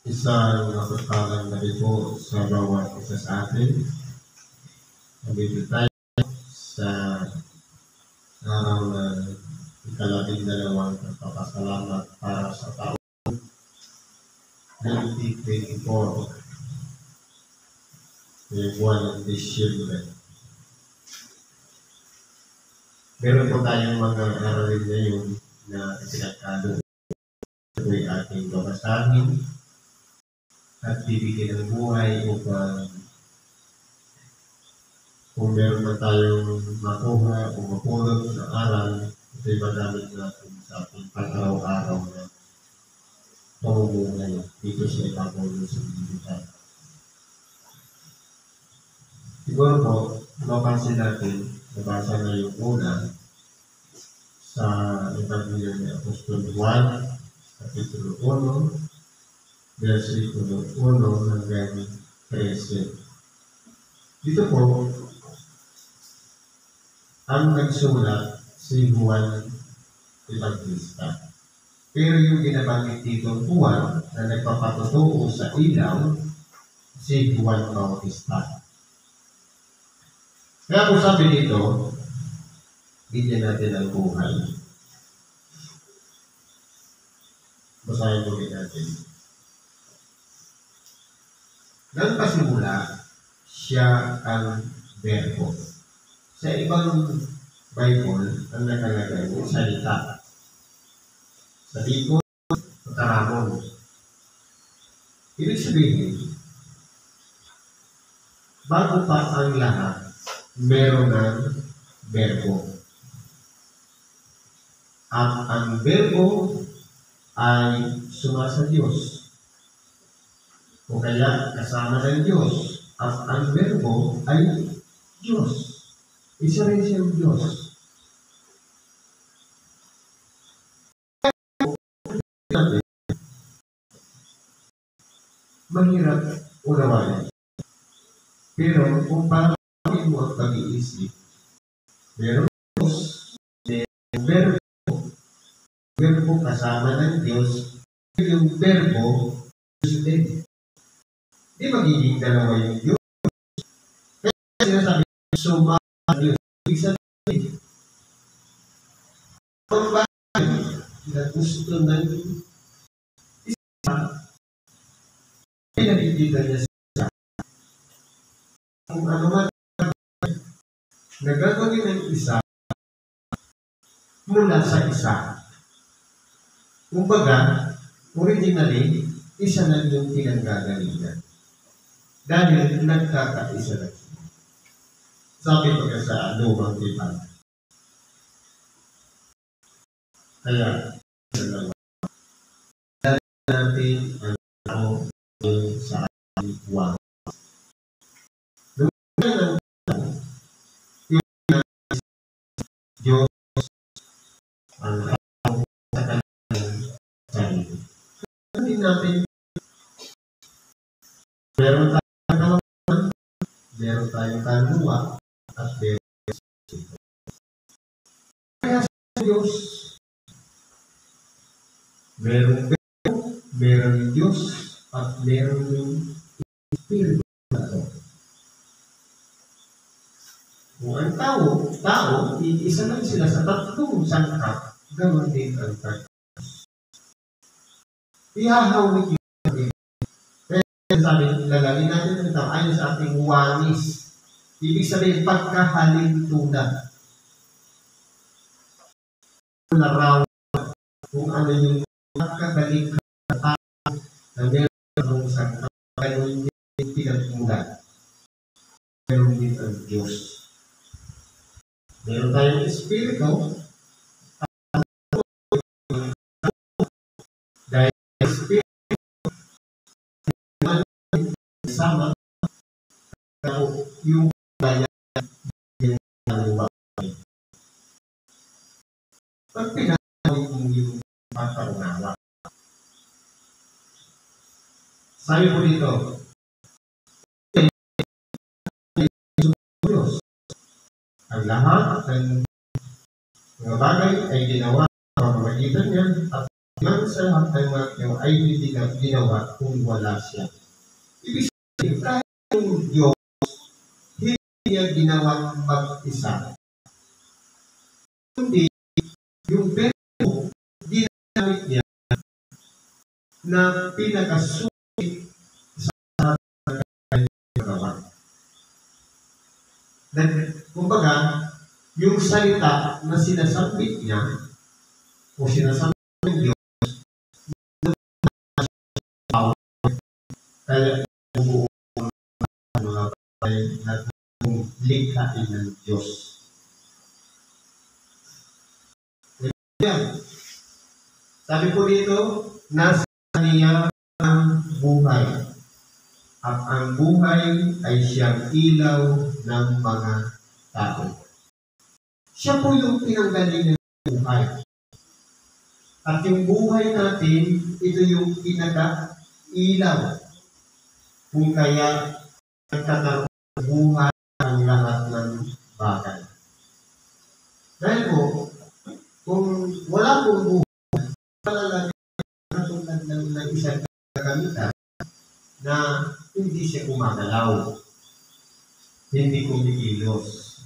Isang mapagpalang gabi po sa bawat isa sa atin. Nandito tayo sa araw na ika-12 pagpapasalamat para sa taon 2024. Yung buwan ng Disyembre. Meron po tayong mga aralin ngayon na ipinagkalo. Ito ay ating babasahin at bibigyan ng buhay upang kung meron na tayong makuha o mapulot na aral, ito'y magamit natin sa ating pang-araw-araw na pamumuhay dito sa ipapulot sa bilihan. Siguro po, mapansin natin, nabasa na yung una sa Evangelyo ni Apostol Juan, Kapitulo 1, versikulo 1 hanggang 13. Dito po, ang nagsulat si Juan Evangelista. Pero yung ginabanggit dito Juan na nagpapatutuo sa ilaw, si Juan Bautista. Kaya kung sabi dito, bigyan natin ang buhay. Basahin mo natin. Nang pasimula, siya ang Verbo. Sa ibang Bible, ang nakalagay yung salita. Sa Bicol, Taramon. Ibig sabihin, bago pa ang lahat, meron ng Verbo. At ang Verbo ay sumasa Diyos. O kaya kasama ng Diyos. At ang Verbo ay Diyos. Isa rin siyang Diyos. Mahirap unawain. Pero kung parang mo ang pag-iisip, meron Diyos, meron Verbo kasama ng Diyos, yung Verbo, Diyos din. Di magiging dalawa yung Diyos. Kaya sinasabi, suma Diyos. Ibig sabihin, kung bakit na gusto ng isa, pinagigita niya sa kung ano man na gagawin ng isa mula sa isa. Kumbaga, originally, isa na yung pinanggagalingan. Dahil nagkakaisa na siya. Sabi ko sa lumang tipan. Kaya, dalawa. Dahil natin ang tao sa ating buwan. Lumang ang yung Diyos ang tao sa kanyang sarili. Hindi natin meron tayong kaluluwa at meron kaya sa Diyos meron Diyos at meron yung Espiritu Santo. Kung ang tao, iisa lang sila sa tatlong sangkap, ganoon din ang Diyos. Ihahawig yung sabi, lalagin natin ang tao ayon sa ating wanis. Ibig sabihin, pagkahalintulad. Larawan kung ano yung pagkagaling ng tao na meron sa gano'n yung pinagmulan. Meron din ang Diyos. Meron tayong Espiritu dahil Espiritu sama yung bayan yung naluwa. Pag pinahawig mo yung pagkarunawa. Sabi po dito, ang lahat ng mga bagay ay ginawa sa pamamagitan niya at ng sa kay Mateo ay hindi na ginawa kung wala siya. Ibig sabihin, kahit yung Diyos, hindi niya ginawang mag-isa. Kundi, yung verbo, ginamit niya na pinakasulit sa kanyang. Kumbaga, yung salita na sinasambit niya o sinasambit ng Diyos, kaya buong mga bagay na likhain ng Diyos. Yan. Sabi ko dito, nasa kaniya ang buhay. At ang buhay ay siyang ilaw ng mga tao. Siya po yung pinanggalingan ng buhay. At yung buhay natin, ito yung pinaka-ilaw. Kung kaya nagkakaroon ng buhay ang lahat ng bagay. Dahil po, kung wala pong buhay, wala katulad ng isang kagamitan na hindi siya gumagalaw, hindi kumikilos.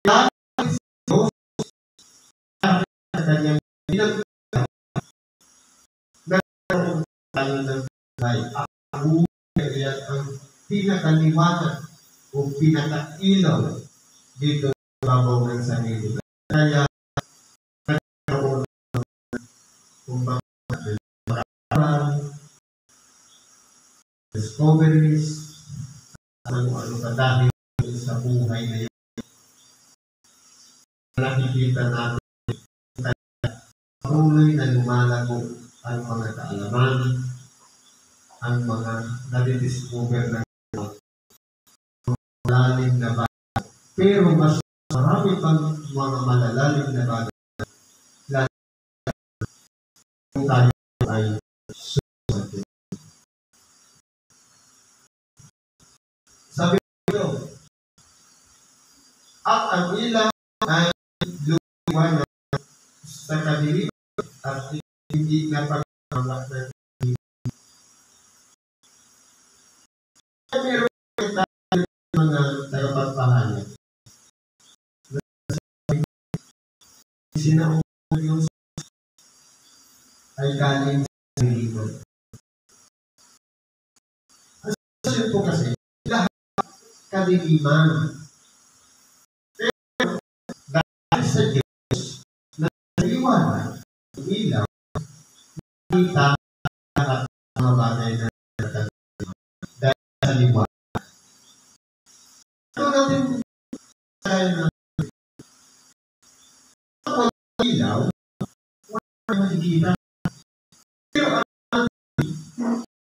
Kaya Diyos sa kanyang pinagkakaroon nagkaroon tayo ng buhay. Ang buhay ay ang pinakaliwanag o pinakailaw dito sa babaw ng sarili. Kaya nagkaroon ng discoveries, ano ka dahil sa buhay na yun. Nakikita natin patuloy na lumalago ang mga kaalaman, ang mga nadidiscover na malalim na bagay. Pero mas marami pang mga malalalim na bagay. Lalo kung tayo ay susunod. Sabi ko, at ang ilaw ay lumiwanag sa kadiliman at hindi napagkakalak ng meron tayo mga tagapagpahalan. Sinaunang Diyos ay galing sa kadiliman. Ang sasyon po kasi, lahat kadiliman. Pero dahil sa Diyos na naliwanag, ilaw, nakita lahat ng mga bagay na kadiliman. Dahil sa liwanag. Ito natin tayo na kapag ilaw, wala makikita. Pero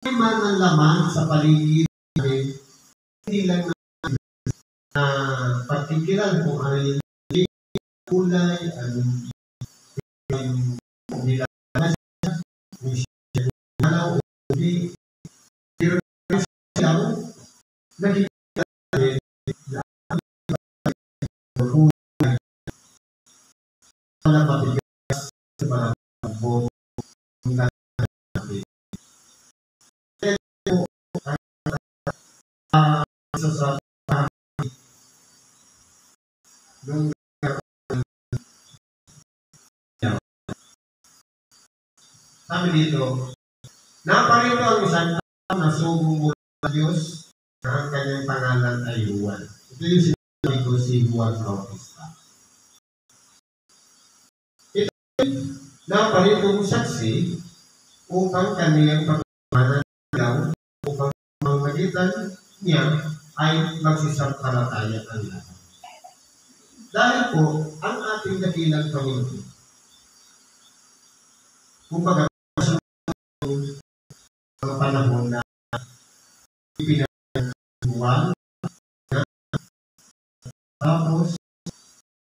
may mga laman sa paligid hindi lang na particular kung ano yung kulay, ano yung nilalas, kung siya nalaw o hindi. Pero siya, nakikita natin na kulay na matigas sa mga buong natin. Sa nung sabi dito, naparito ang isang tao na subong mula sa Diyos na ang kanyang pangalan ay Juan. Ito yung sinabi ko si Juan Bautista. Ito naparito ang saksi upang kaniyang pagpapanaw upang mamagitan niya ay magsisampalataya ang lahat. Dahil po, ang ating dakilang Panginoon, kumbaga, ang panahon na ipinagawa na tapos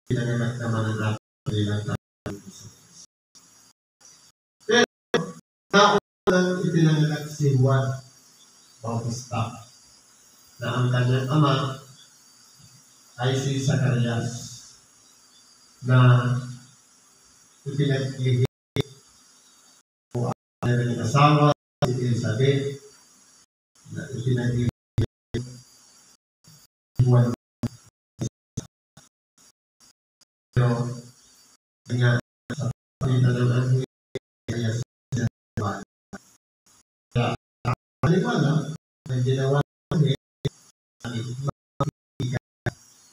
pinagagat naman ang dakilang Panginoon. Pero, naunang ipinagagat si Juan Bautista na ang kanyang ama ay si Zacarias na ipinaglihim asawa si Elizabeth na ipinag-iwan pero nga sa pagkakalang kaya siya kaya paliwala na ginawa niya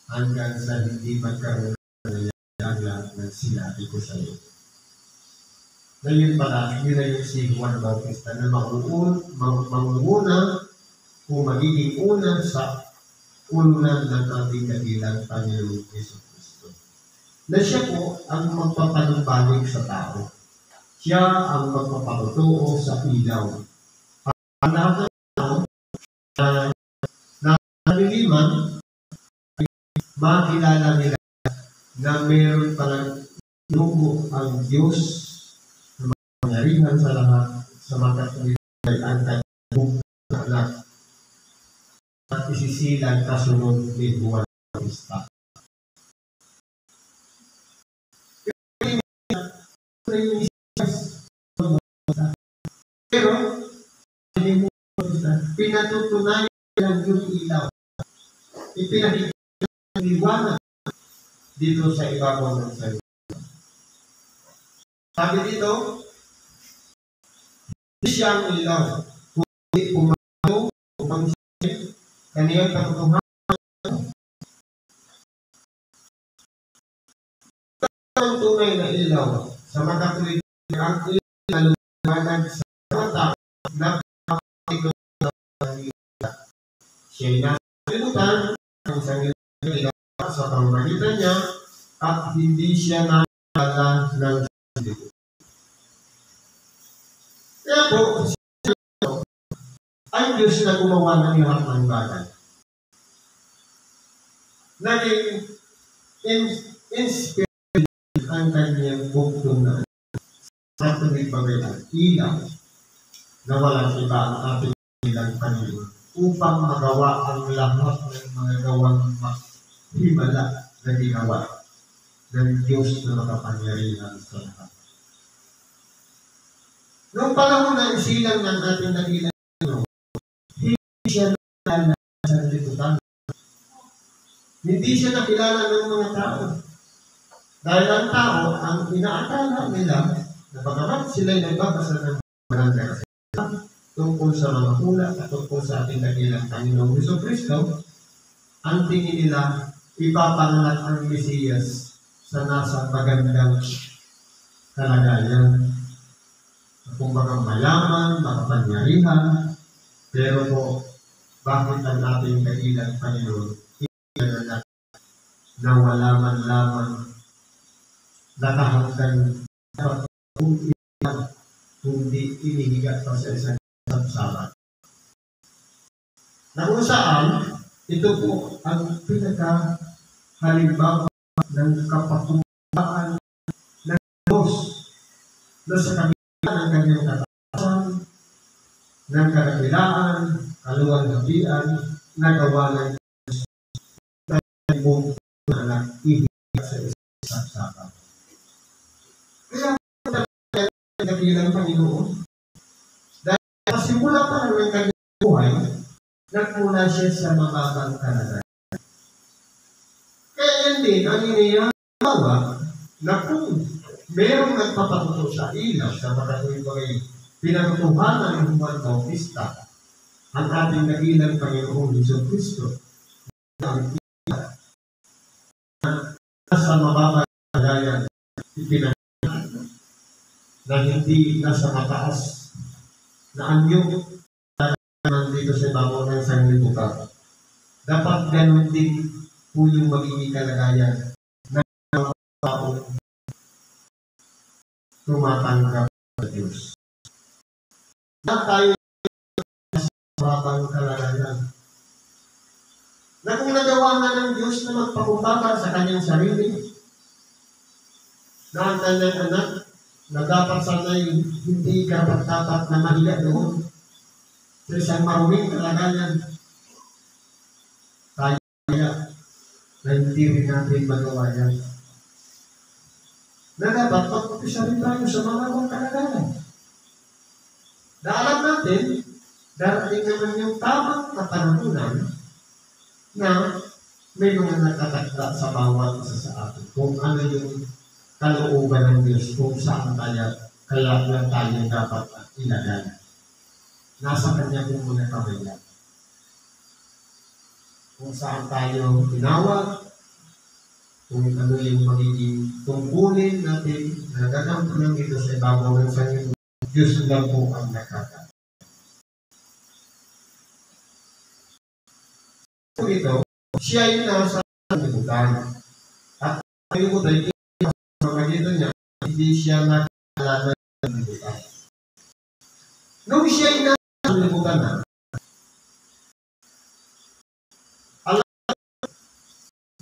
hanggang sa hindi magkaroon ng lahat ng sinabi ko sa iyo. Ngayon pala, yun na yung si Juan Bautista na mangunguna kung magiging una sa unan ng ating dakilang Panginoong Jesucristo. Na siya po ang magpapanumbalik sa tao. Siya ang magpapatutuo sa ilaw. Ang lahat ng tao na naliliman ay makilala nila na meron palang lugo ang Diyos na mangyarihan sa lahat sa makatuloy ay ang kanyang anak at isisilang kasunod ni Juan Bautista. Pero pinatutunayan lang yung ilaw. Ipinakita ng liwanag dito sa ibabaw ng salita. Sabi dito, hindi siya ang ilaw. Kundi pumato upang siya kaniyang katotohanan. Ang tunay na ilaw sa makatuwid ang ilaw na sa mata na pakikot ng ilaw. Siya'y nasalimutan ang isang ilaw sa pamamagitan niya at hindi siya nakakala ng salita. Kaya po, ang Diyos na gumawa ng lahat ng bagay. Naging inspired ang kanyang bugtong na sa tuwing bagay ang ilaw na walang iba ang ating ilang Panginoon upang magawa ang lahat ng mga gawang himala na ginawa ng Diyos na makapangyarihan sa lahat. Noong panahon na isilang ng ating dakilang Panginoon, hindi siya nakilala sa liputan. Hindi siya nakilala ng mga tao. Dahil ang tao, ang inaakala nila na bagamat sila'y nagbabasa ng marami kasalan tungkol sa mga hula at tungkol sa ating dakilang Panginoong Jesucristo, ang tingin nila ipapanganak ang Mesiyas sa nasa magandang kalagayan. Kung baka mayaman, makapangyarihan, pero po, bakit ang ating dakilang Panginoon inanganak na wala man lamang nakahanggang kundi inihiga pa sa isang sabsaban. Na kung saan, ito po ang pinaka-halimbawa ng kapatumbaan ng Diyos na sa kabila ng kanyang kataasan, ng kadakilaan, kaluwalhatian, na gawa ng Diyos na buong anak ihiga sa isang sabsaban. Kaya ang dakilang Panginoon, dahil pasimula pa ng kanyang buhay, nagmula siya sa mababang kalagayan. Kaya yan din ang iniyawa na kung merong nagpapatuto sa ilaw sa makatuwing bagay pinatutuhanan ng Juan Bautista, ang ating dakilang Panginoong Jesucristo, ang ilaw na sa mababang kalagayan ipinagdaan na hindi nasa mataas na anyo dito sa ibabaw ng sanglibutan. Dapat ganun din po yung magiging kalagayan ng mga taong tumatanggap sa Diyos. Na tayo sa mababang kalagayan. Na kung nagawa na ng Diyos na magpakumbaba sa kanyang sarili, na ang kanyang anak na dapat sana'y hindi dapat na mahiya doon sa isang maruming kalagayan, tayo kaya na hindi rin natin magawa yan. Na dapat pag-upisa rin tayo sa mga kalagayan. Na alam natin, darating naman yung tamang kapanahunan na may mga nakatakda sa bawat isa sa atin. Kung ano yung kalooban ng Diyos, kung saan kaya lang tayo dapat ilagay. Nasa Kanya kung muna kamay lang. Kung saan tayo tinawag, kung ano yung magiging tungkulin natin na gagampunan dito sa ibabaw ng Panginoon, Diyos lang po ang nakaka. So ito, siya yung nasa libutan. At ang libutan, sa mga dito niya, hindi siya nakakalaman ng libutan. Nung siya yung nasa libutan na, alam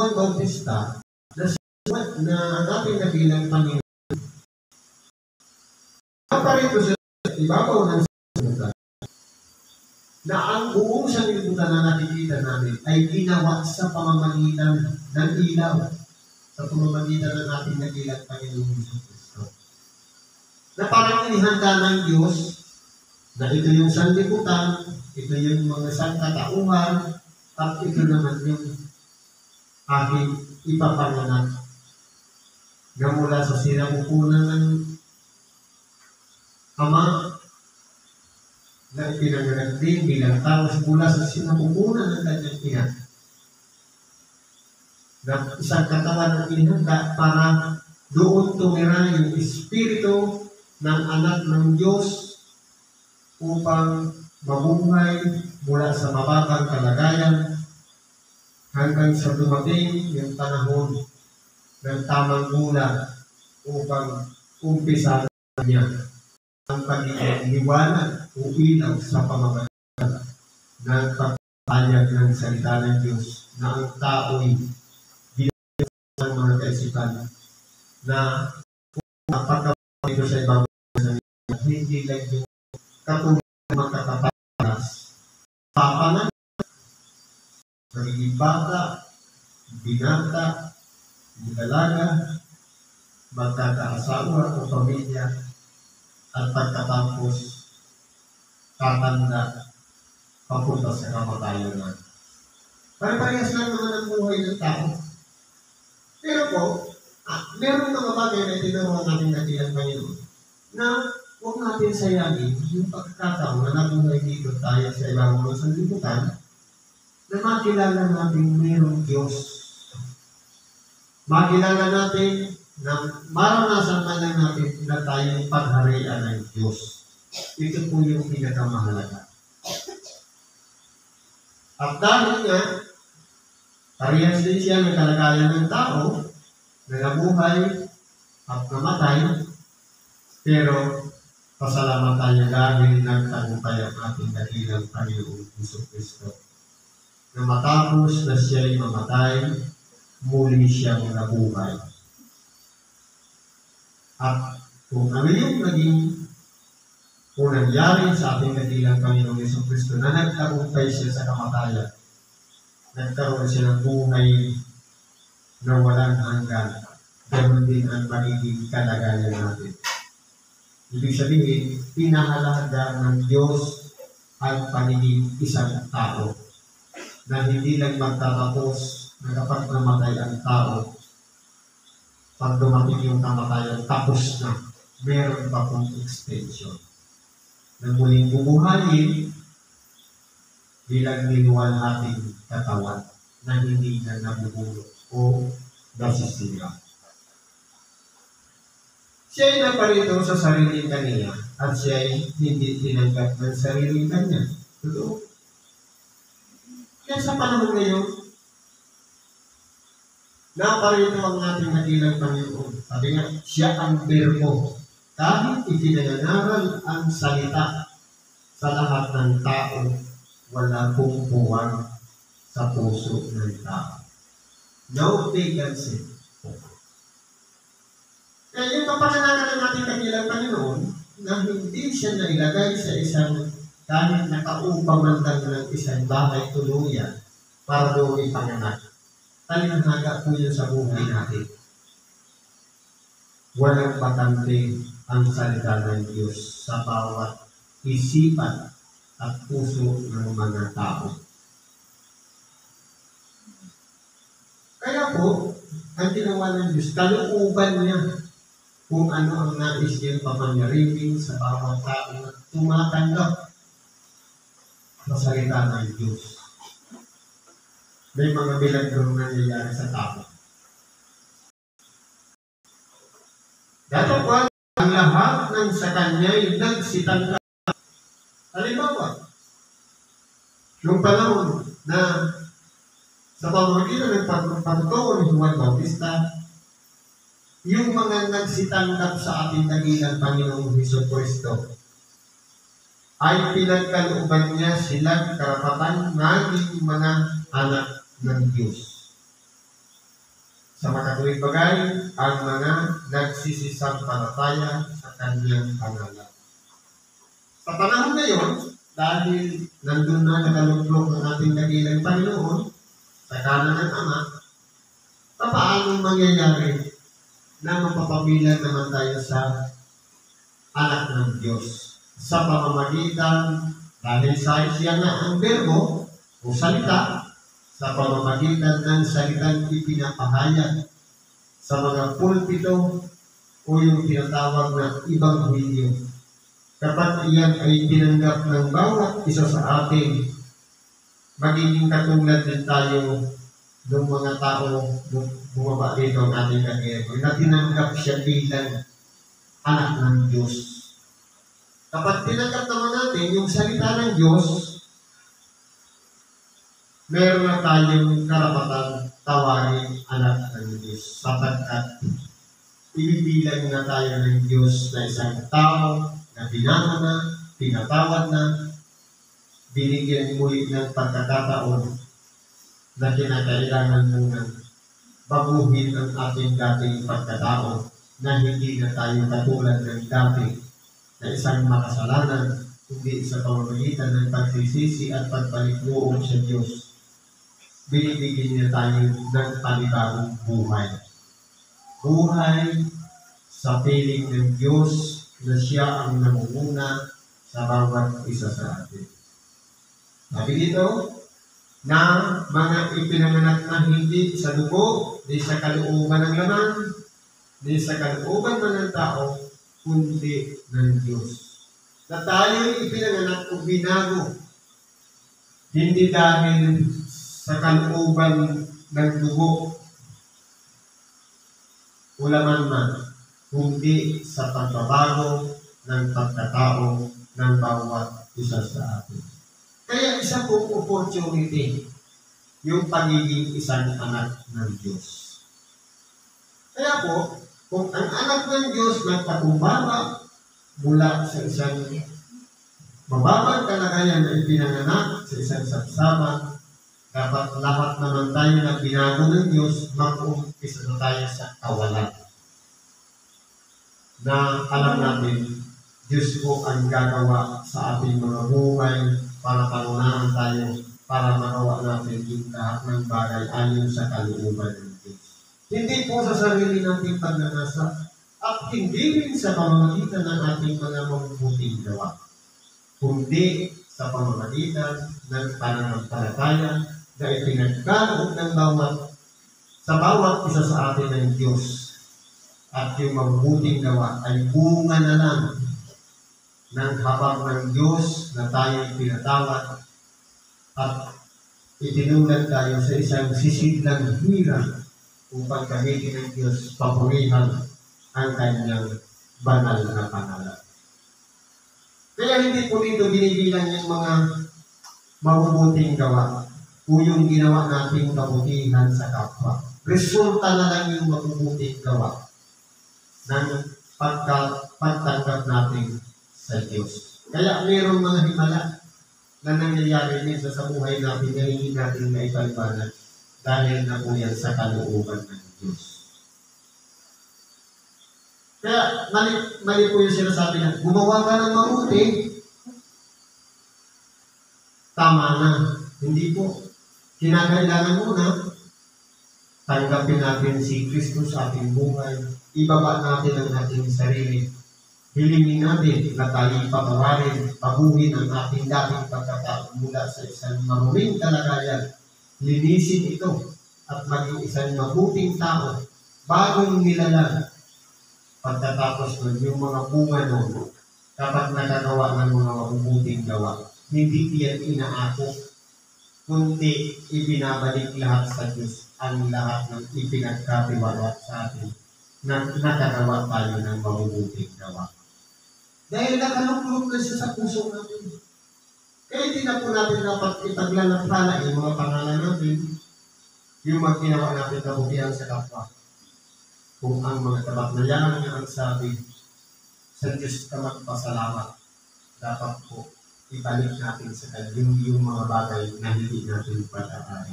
ng Bautista, na natin nabilang Panginoon. Naparito sa ibabaw ng sanlibutan na ang buong sanlibutan na nakikita namin ay ginawa sa pamamagitan ng ilaw, sa pamamagitan ng ating nagilang Panginoong Jesucristo. Na parang inihanda ng Diyos na ito yung sanlibutan, ito yung mga sangkatauhan, at ito naman yung aking ipapanganak na mula sa sinapupunan ng Ama na ipinanganak din bilang tao mula sa sinapupunan ng kanyang ina. Na isang katawan ng inihanda para doon tumira yung Espiritu ng Anak ng Diyos upang mabuhay mula sa mababang kalagayan hanggang sa dumating yung panahon ng tamang gulang upang umpisa niya ang pagiging liwanag o ilaw sa pamamagitan ng pagpapahayag ng salita ng Diyos na ang tao'y binigyan ng mga kaisipan na napagkapag ito sa ibang mga hindi lang yung katulad ng makakapalas papanan, magiging bata, binata, dalaga, magkakaasawa o pamilya, at pagkatapos tatanda papunta sa kamatayan na. Pare-parehas lang naman ang buhay ng tao. Pero po, meron mga bagay na tinawag natin natin ang Panginoon na huwag natin sayangin yung pagkakataon na nabuhay dito tayo sa ibabaw ng sanlibutan na makilala natin mayroong Diyos. Makilala natin na maranasan man lang natin na tayong pagharian ng Diyos. Ito po yung pinakamahalaga. At dahil nga, parehas din siya ng kalagayan ng tao na nabuhay at namatay, pero pasalamat tayo dahil nagtagumpay ang ating dakilang Panginoong Jesucristo. Na matapos na siya'y mamatay, muli siyang nabuhay. At kung ano yung naging kung nangyari sa ating dakilang Panginoong Jesucristo na nagtagumpay siya sa kamatayan, nagkaroon siya ng buhay na walang hanggan, ganoon din ang magiging kalagayan natin. Ibig sabihin, pinahalaga ng Diyos ang pagiging isang tao na hindi lang magtatapos na kapag namatay ang tao, pag dumating yung kamatayan, tapos na, meron pa pong extension. Na muling bubuhayin bilang niluwalhating katawan na hindi na nabubulok o nasisira. Siya ay naparito sa sariling kaniya at siya ay hindi tinanggap ng sariling kanya. Totoo. Kaya sa panahon ngayon, naparito ang ating nakilang Panginoon. Sabi nga, siya ang Berbo. Kahit ipinangaral ang salita sa lahat ng tao, wala pong buwang sa puso ng tao. No vacancy. Kaya yung kapanganakan ng ating nakilang Panginoon na hindi siya nailagay sa isang kahit nakaupang man ng isang bahay tuluyan para doon ipanganak. Talinhaga po yun sa buhay natin. Walang bakante ang salita ng Diyos sa bawat isipan at puso ng mga tao. Kaya po, ang ginawa ng Diyos, kalooban niya kung ano ang nais niyang pamanyarin sa bawat tao na tumatanggap sa salita ng Diyos. May mga milagrong nangyayari sa tao. Datapwan, ang lahat ng sa kanya'y nagsitangka. Halimbawa, yung panahon na sa pamamagitan ng pagtuturo ni Juan Bautista, yung mga nagsitanggap sa ating dakilang Panginoong Jesucristo ay pinagkalooban niya silang karapatan maging mga anak ng Diyos. Sa makatuwid bagay, ang mga nagsisisampalataya sa kanyang pangalan. Sa panahon ngayon, dahil nandun na nakalugklok ng ating dakilang Panginoon sa kanan ng Ama, paano mangyayari na mapapabilan naman tayo sa anak ng Diyos? Sa pamamagitan, dahil siya nga ang berbo o salita, sa pamamagitan ng salitang ipinapahayag sa mga pulpito o yung tinatawag na ibang video. Kapag iyan ay tinanggap ng bawat isa sa atin, magiging katulad din tayo ng mga tao bumaba dito ang ating kagero na tinanggap siya bilang anak ng Diyos. Kapag tinanggap naman natin yung salita ng Diyos, meron na tayong karapatan tawagin anak ng Diyos sapagkat ibibilang na tayo ng Diyos na isang tao na binama na, pinatawad na, binigyan muli ng pagkakataon na kinakailangan munang baguhin ang ating dating pagkatao na hindi na tayo katulad ng dati na isang makasalanan, hindi sa pamamagitan ng pagsisisi at pagpalikbuong sa Diyos. Binibigyan niya tayo ng panibagong buhay. Buhay sa piling ng Diyos na siya ang namumuna sa bawat isa sa atin. Sabi dito, na mga ipinanganak na hindi sa dugo, di sa kalooban ng laman, di sa kalooban man ng tao, kundi ng Diyos. Na tayo ipinanganak o binago, hindi dahil sa kalooban ng dugo o laman man, kundi sa pagbabago ng pagkatao ng bawat isa sa atin. Kaya isa pong opportunity yung pagiging isang anak ng Diyos. Kaya po, kung ang anak ng Diyos nagpakumbaba mula sa isang mababang kalagayan na ipinanganak sa isang sapsapan, dapat lahat naman tayo na binago ng Diyos, mag-umpisa na tayo sa kawalan. Na alam natin, Diyos po ang gagawa sa ating mga buhay para parunahan tayo, para magawa natin yung lahat ng bagay ayon sa kalooban ng Diyos. Hindi po sa sarili nating pagnanasa at hindi rin sa pamamagitan ng ating mga mabubuting gawa, kundi sa pamamagitan ng pananampalataya na ipinagkaloob ng bawat isa sa atin ng Diyos. At yung mabubuting gawa ay bunga na lang ng habag ng Diyos na tayo pinatawad at itinulad tayo sa isang sisidlang hirap upang gamitin ng Diyos papurihan ang kanyang banal na pangalan. Kaya hindi po dito binibilang yung mga mabubuting gawa o yung ginawa nating kabutihan sa kapwa. Resulta na lang yung mabubuting gawa ng pagtanggap natin sa Diyos. Kaya mayroong mga himala na nangyayari minsan sa buhay natin na hindi natin maipaliwanag dahil na po yan sa kalooban ng Diyos. Kaya mali po yung sinasabi na gumawa ka ng mabuti, tama na. Hindi po. Kinakailangan muna tanggapin natin si Kristo sa ating buhay. Ibaba natin ang ating sarili Hilingin natin na tayo patawarin, paguhin ang ating dating pagkatao mula sa isang maruming kalagayan. Linisin ito at maging isang mabuting tao, bagong nilalang. Pagkatapos nun, yung mga bunga nun, kapag nakagawa ng mga mabubuting gawa, hindi yan inaako, kundi ibinabalik lahat sa Diyos ang lahat ng ipinagkatiwala sa atin na nakagawa tayo ng mabubuting gawa. Dahil nakaluklok na siya sa puso natin. Kaya hindi na po natin dapat ipaglalakala yung mga pangalan natin, yung mga ginawa natin kabutihan sa kapwa. Kung ang mga tabat na yan ang sabi, sa Diyos ka magpasalamat, dapat po ibalik natin sa Kanya yung mga bagay na hindi natin pag-aari.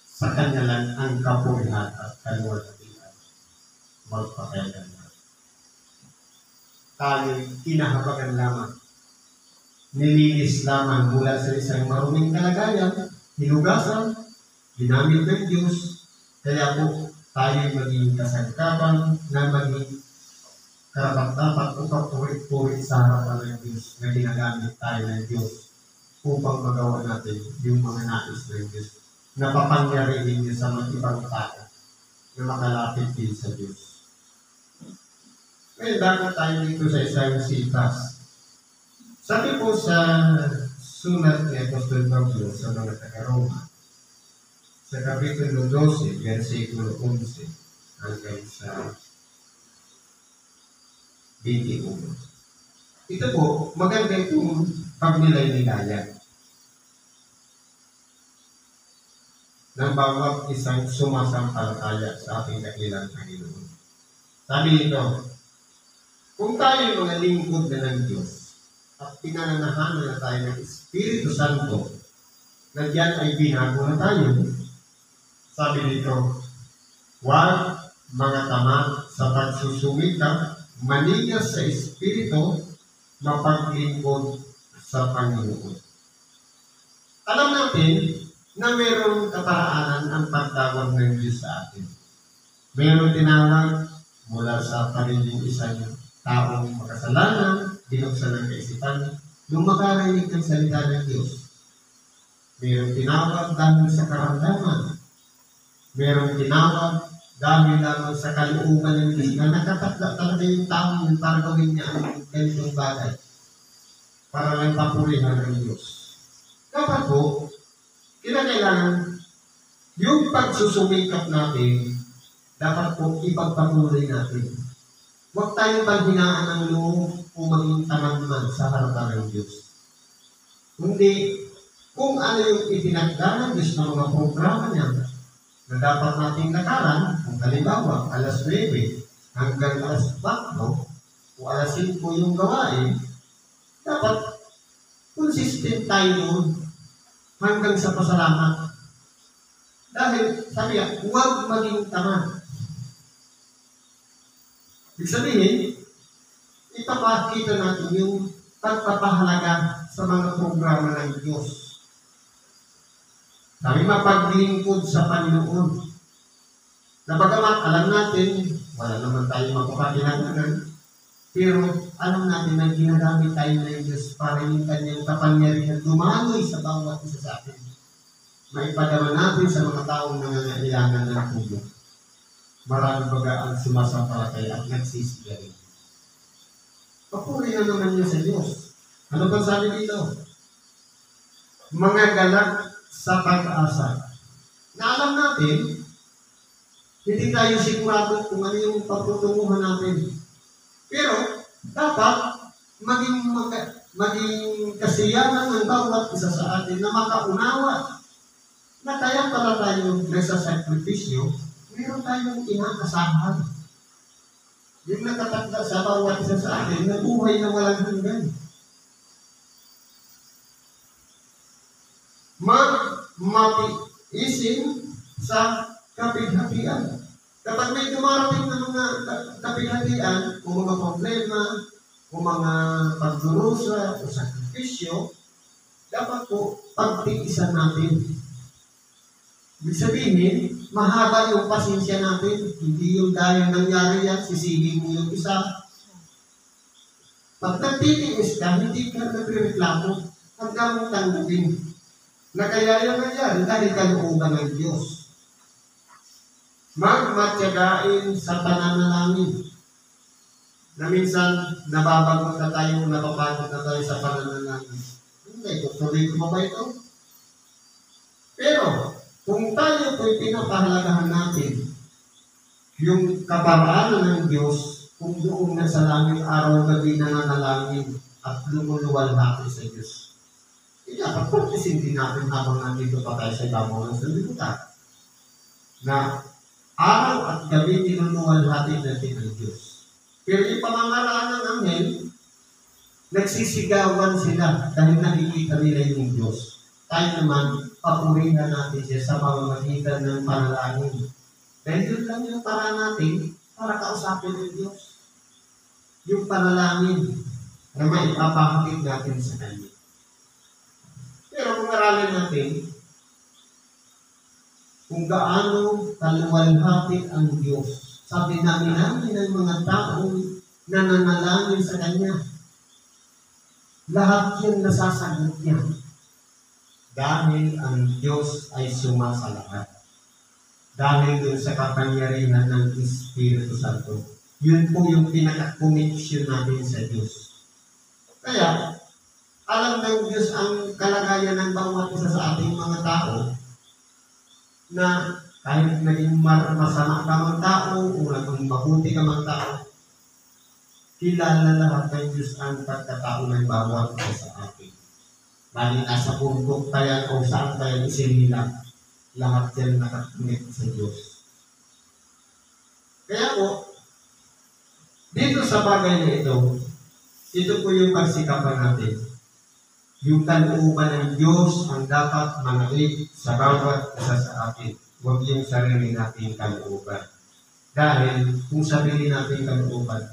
Sa Kanya lang ang kapurihan at kaluwalhatian. Magpakailan na. Tayo'y kinahabagan lamang. Nilinis lamang mula sa isang maruming kalagayan, hinugasan, ginamit ng Diyos, kaya po tayo'y maging kasangkapan na maging karapat-dapat o kapurit-purit sa harapan ng Diyos na ginagamit tayo ng Diyos upang magawa natin yung mga nais ng Diyos na papangyarihin niyo sa mga ibang tao na makalapit din sa Diyos. Ngayon, bago tayo dito sa isang sitas. Sabi po sa sulat ni Apostol Pablo sa mga taga-Roma, sa Kapitulo 12, versikulo 11, hanggang sa 21. Ito po, maganda itong pagnilay-nilayan ng bawat isang sumasampalataya sa ating dakilang Panginoon. Sabi nito, kung tayo mga lingkod na ng Diyos at pinananahanan na tayo ng Espiritu Santo, na diyan ay binago na tayo, sabi nito, huwag mga tamad sa pagsusumikap, manigas sa Espiritu, mapaglingkod sa Panginoon. Alam natin na mayroong kaparaanan ang pagtawag ng Diyos sa atin. Mayroong tinawag mula sa pagiging isang taong makasalanan, binuksan ng kaisipan, nung makarinig ng salita ng Diyos. Mayroong tinawag dahil sa karamdaman. Mayroong tinawag dahil lamang sa kaluuban ng Diyos na nakatatla talaga yung taong yung para gawin niya ang ganitong bagay para lang papurihan ng Diyos. Dapat po, kinakailangan yung pagsusumikap natin, dapat po ipagpatuloy natin. Huwag tayong paghinaan ng loob o maging tamad man sa harapan ng Diyos. Kundi, kung ano yung itinagda ng Diyos ng mga programa niya, na dapat nating lakaran, kung halimbawa, alas 9 hanggang alas 4 o alas 5 yung gawain, dapat consistent tayo doon hanggang sa pasalamat. Dahil, sabi nga, huwag maging tamad. Ibig sabihin, ipapakita natin yung pagpapahalaga sa mga programa ng Diyos. Kami mapaglingkod sa Panginoon. Na bagamat alam natin, wala naman tayo magpapakilalanan, pero alam natin na ginagamit tayo ng Diyos para yung kanyang kapangyarihan dumaloy sa bawat isa sa atin. Maipadama natin sa mga taong nangangailangan ng tulong. Marami baga ang sumasampalataya at nagsisigarin. Papuri na naman niya sa Diyos. Ano ba sabi dito? Mga galak sa pag-asa. Na alam natin, hindi tayo sigurado kung ano yung pagtutunguhan natin. Pero, dapat maging kasiyahan ng bawat isa sa atin na makaunawa na kaya pala tayo nagsasakripisyo, meron tayong inaasahan. Yung nakatakda sa bawat isa sa atin na buhay na walang hanggan. Mag-matiisin sa kapighatian. Kapag may dumarating na mga kapighatian, o mga problema, o mga pagdurusa, o sakripisyo, dapat po pagtiisan natin. Ibig sabihin, mahaba yung pasensya natin. Hindi yung dahil nangyari yan, sisibing mo yung isa. Pag nagtitiis ka, hindi ka nagreklamo, hanggang mong tanggapin na kaya yung nangyari dahil kalooban ng Diyos. Magmatyagain sa pananalangin. Na minsan, nababagot na tayo, napapagod na tayo sa pananalangin. Hindi, tutuloy ko ba ito? Pero, kung tayo po'y pinapahalagahan natin, yung kaparaanan ng Diyos, kung doon na sa langit araw-gabi nananalangin at lumuluwalhati sa Diyos, dapat practicein din natin habang nandito pa tayo sa ibabaw ng sanlibutan. Na araw at gabi niluluwalhati natin ang Diyos. Pero yung pamamaraan ng anghel, nagsisigawan sila dahil nakikita nila yung Diyos. Tayo naman, papurihan natin siya sa pamamagitan ng panalangin. Dahil yun lang yung para natin, para kausapin ng Diyos. Yung panalangin na maipapakakit natin sa Kanya. Pero kung aralin natin, kung gaano kaluwalhati ang Diyos, sabi namin ng mga taong nananalangin sa Kanya, lahat yan nasasagot niya. Dahil ang Diyos ay sumasalahat. Dahil doon sa kapangyarihan ng Espiritu Santo. Yun po yung pinaka-connection natin sa Diyos. Kaya, alam ng Diyos ang kalagayan ng bawat isa sa ating mga tao na kahit naging masama ka mang tao o naging mabuti ka mang tao, kilala lahat ng Diyos ang pagkatao ng bawat isa sa atin. Bali nasa bundok tayo o saan tayo isinilang, lahat yan nakakunik sa Diyos. Kaya po, dito sa bagay na ito po yung pagsikapan natin. Yung kalooban ng Diyos ang dapat manalig sa bawat isa sa atin. Huwag yung sarili natin kalooban. Dahil kung sarili natin kalooban,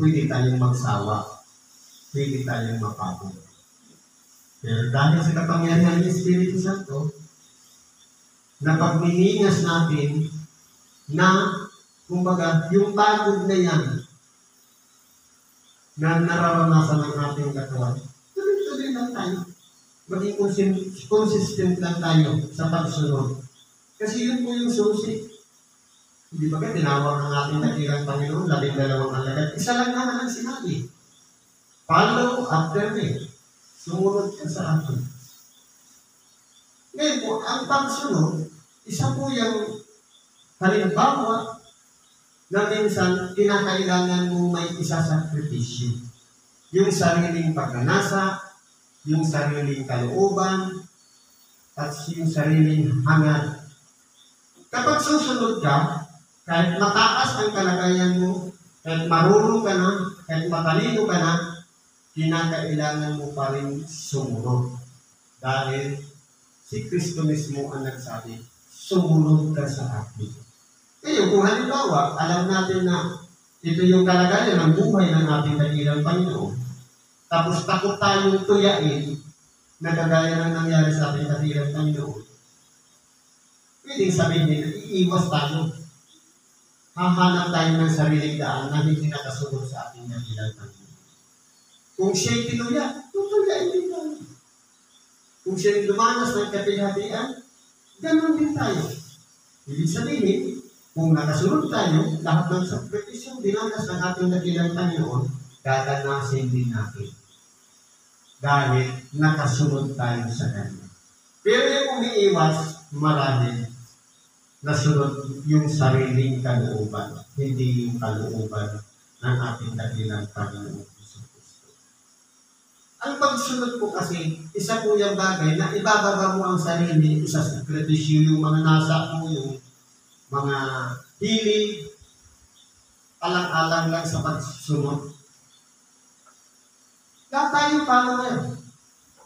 pwede tayong magsawa. Pwede tayong mapagod. Pero dahil sa kapangyarihan ng Espiritu Santo, na pagminingas natin na, kumbaga, yung pagod na yan na nararanasan ng ating katawan, tuloy-tuloy lang tayo. Maging consistent lang tayo sa pagsunod. Kasi yun po yung susi. Hindi ba tinawag ng ating dakilang Panginoon, 12 alagad. Isa lang naman ang sinabi. Follow after me. Sumunod ka sa akin. Ngayon po, ang pagsunod, isa po yung halimbawa na minsan kinakailangan mo may isasakripisyo. Yung sariling pagnanasa, yung sariling kalooban, at yung sariling hangad. Kapag susunod ka, kahit mataas ang kalagayan mo, kahit marunong ka na, kahit matalino ka na, kinakailangan mo pa rin sumunod. Dahil si Kristo mismo ang nagsabi, sumunod ka sa akin. Kaya kung halimbawa, alam natin na ito yung kalagayan ng buhay ng ating dakilang Panginoon, tapos takot tayong tuyain na kagaya ng nangyari sa ating dakilang Panginoon, pwedeng sabihin na iiwas tayo. Hahanap tayo ng sariling daan na hindi nakasunod sa ating dakilang Panginoon. Kung siya'y tinuya, tutuyain din tayo. Kung siya'y lumanas ng kapilhatian, ganun din tayo. Ibig sabihin, kung nakasunod tayo, lahat ng sakripisyong dinanas ng ating dakilang Panginoon, gaganasin din natin. Dahil nakasunod tayo sa Kanya. Pero yung umiiwas, marami nasunod yung sariling kalooban, hindi yung kalooban ng ating dakilang Panginoon. Ang pagsunod po kasi, isa po yung bagay na ibababa mo ang sarili, isa sa sakripisyo, yung mga nasa mo, yung mga hilig, alang-alang lang sa pagsunod. Lahat tayo follower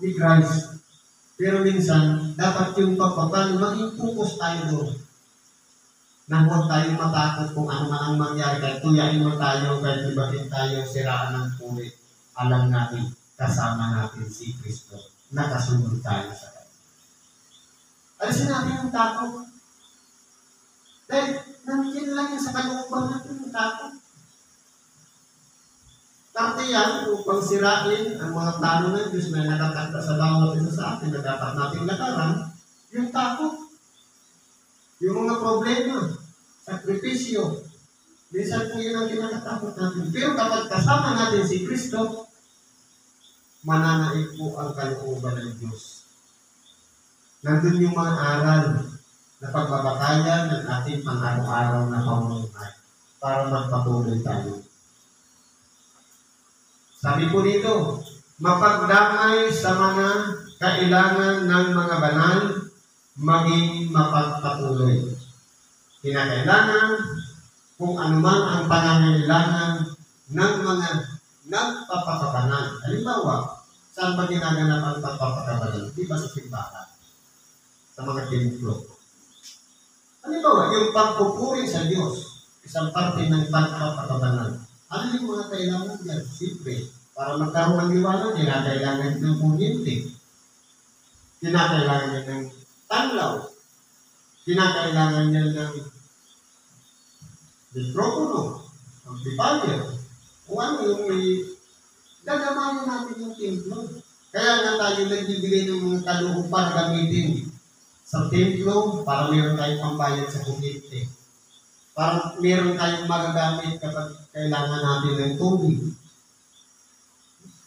ni Christ. Pero minsan, dapat yung pagpapalo, maging focus tayo doon. Na huwag tayong matakot kung ano man ang mangyari. Kahit tuyain mo tayo, kahit ibahin tayo, siraan ng puri. Alam natin, kasama natin si Kristo. Nakasunod tayo sa Kanya. Alisin natin yung takot. Dahil nandiyan lang yan sa kalooban natin yung takot. Parte yan upang sirain ang mga plano ng Diyos na nakatakda sa bawat isa sa atin na dapat nating lakaran, yung takot, yung mga problema, sakripisyo. Minsan po yun ang kinakatakot natin. Pero kapag kasama natin si Kristo, mananaig po ang kalooban ng Diyos. Nandun yung mga aral na pagbabatayan ng ating pang-araw-araw na pamumuhay para magpatuloy tayo. Sabi po dito, mapagdamay sa mga kailangan ng mga banal, maging mapagpatuloy. Kinakailangan kung anuman ang pangangailangan ng mga nagpapakabanal. Halimbawa, saan ba ginaganap ang pagpapakabanal? Di ba sa simbahan? Sa mga templo. Halimbawa, yung pagpupuri sa Diyos, isang parte ng pagpapakabanal. Ano yung mga kailangan dyan? Siyempre, para magkaroon ng liwanag, kinakailangan ng kuryente. Kinakailangan niya ng tanlaw. Kinakailangan niya ng mikropono, amplifier. Kung ano yung may gagamanin natin yung templo. Kaya nga tayo nagbibigay ng mga kaloob para gamitin sa templo para meron tayong pambayad sa kuryente. Para meron tayong magagamit kapag kailangan natin ng tubig.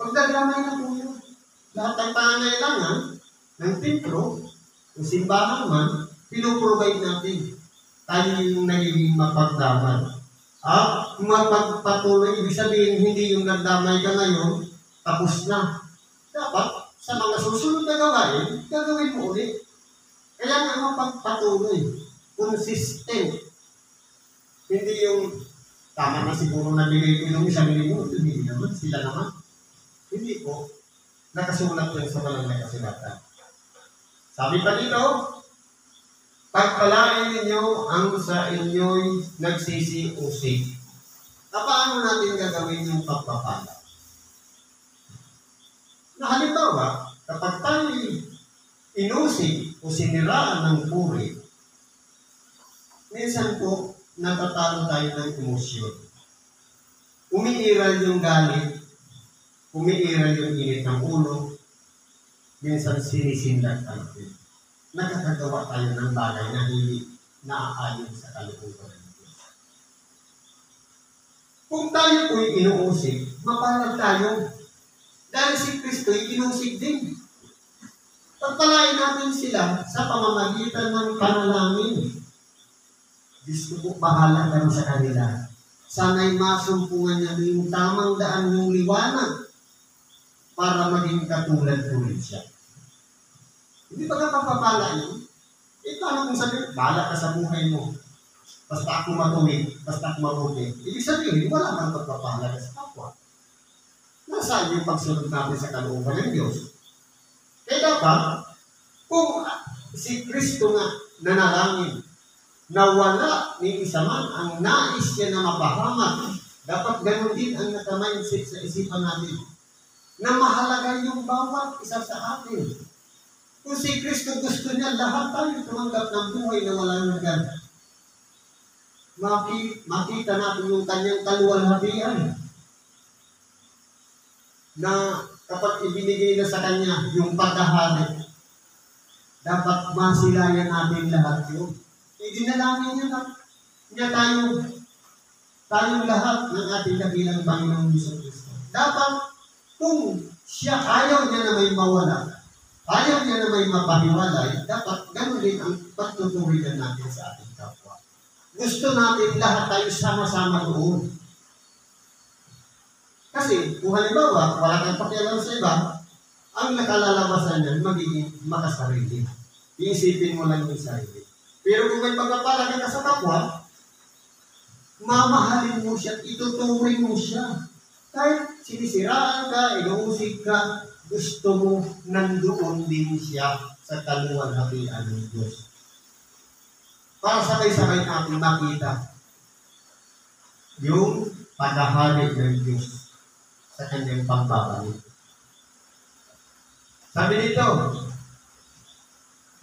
Pagdagamay na po yun. Lahat ng pangangailangan ng templo o simbahan man, pinuprovide natin. Tayo yung nagiging mapagdamay. At mapagpatuloy, ibig sabihin, hindi yung nagdamay ka ngayon, tapos na. Dapat, sa mga susunod na gawain, gagawin mo ulit. Kaya nga mapagpatuloy. Consistent. Hindi yung, tama na siguro nabigay ko yung isang linggo, hindi naman, sila naman. Hindi po, nakasulat yan sa walang nakasulatan. Sabi pa dito, pagpalain ninyo ang sa inyo'y nagsisi-usig. Paano natin gagawin yung pagpapala? Na halimbawa, kapag tayo'y inusig o siniraan ng puri, minsan po, natatalo tayo ng emosyon. Umiiral yung galit, umiiral yung init ng ulo, minsan sinisindak natin. Nakakagawa tayo ng bagay na hindi naaayon sa kalooban ng Diyos. Kung tayo po'y inuusig, mapalag tayo. Dahil si Kristo'y inusig din. Pagpalain natin sila sa pamamagitan ng panalangin. Diyos ko po, bahala ka sa kanila. Sana'y masumpungan niya yung tamang daan ng liwanag para maging katulad-tulad siya. Hindi ba kapapapala yun? Paano kung sabihin, bahala ka sa buhay mo. Basta ako matuwid, basta ako mabuti. Ibig sabihin, wala nang pagpapala ka sa kapwa. Nasaan yung pagsunod natin sa kalooban ng Diyos? Kaya dapat, kung si Kristo nga nanalangin, na wala ni isa man ang nais niya na mapahamak, dapat ganun din ang naka-mindset sa isipan natin. Na mahalaga yung bawat isa sa atin. Kung si Kristo gusto niya, lahat tayo tumanggap ng buhay na walang hanggan. Makita natin yung kanyang kaluwalhatian. Na kapag ibinigay na sa kanya yung pagkahari, dapat masilayan natin lahat yun. Idinalangin niya tayong lahat ng ating dakilang Panginoong Hesus Kristo. Dapat, kung siya ayaw niya na may mawala, ayaw niya na may mapahiwalay, dapat gano'n din ang pagtuturigan natin sa ating kapwa. Gusto natin lahat tayo sama-sama doon. Kasi, kung halimbawa, wala kang pakialam sa iba, ang nakalalabasan niyan, magiging makasarili. Iisipin mo lang yung sarili. Pero kung may pagpapala ka sa kapwa, mamahalin mo siya, ituturing mo siya. Kahit sinisiraan ka, inuusig ka, gusto mo nandoon din siya sa kaluwalhatian ng Diyos. Para sabay-sabay natin makita yung paghahari ng Diyos sa kanyang pagbabalik. Sabi dito,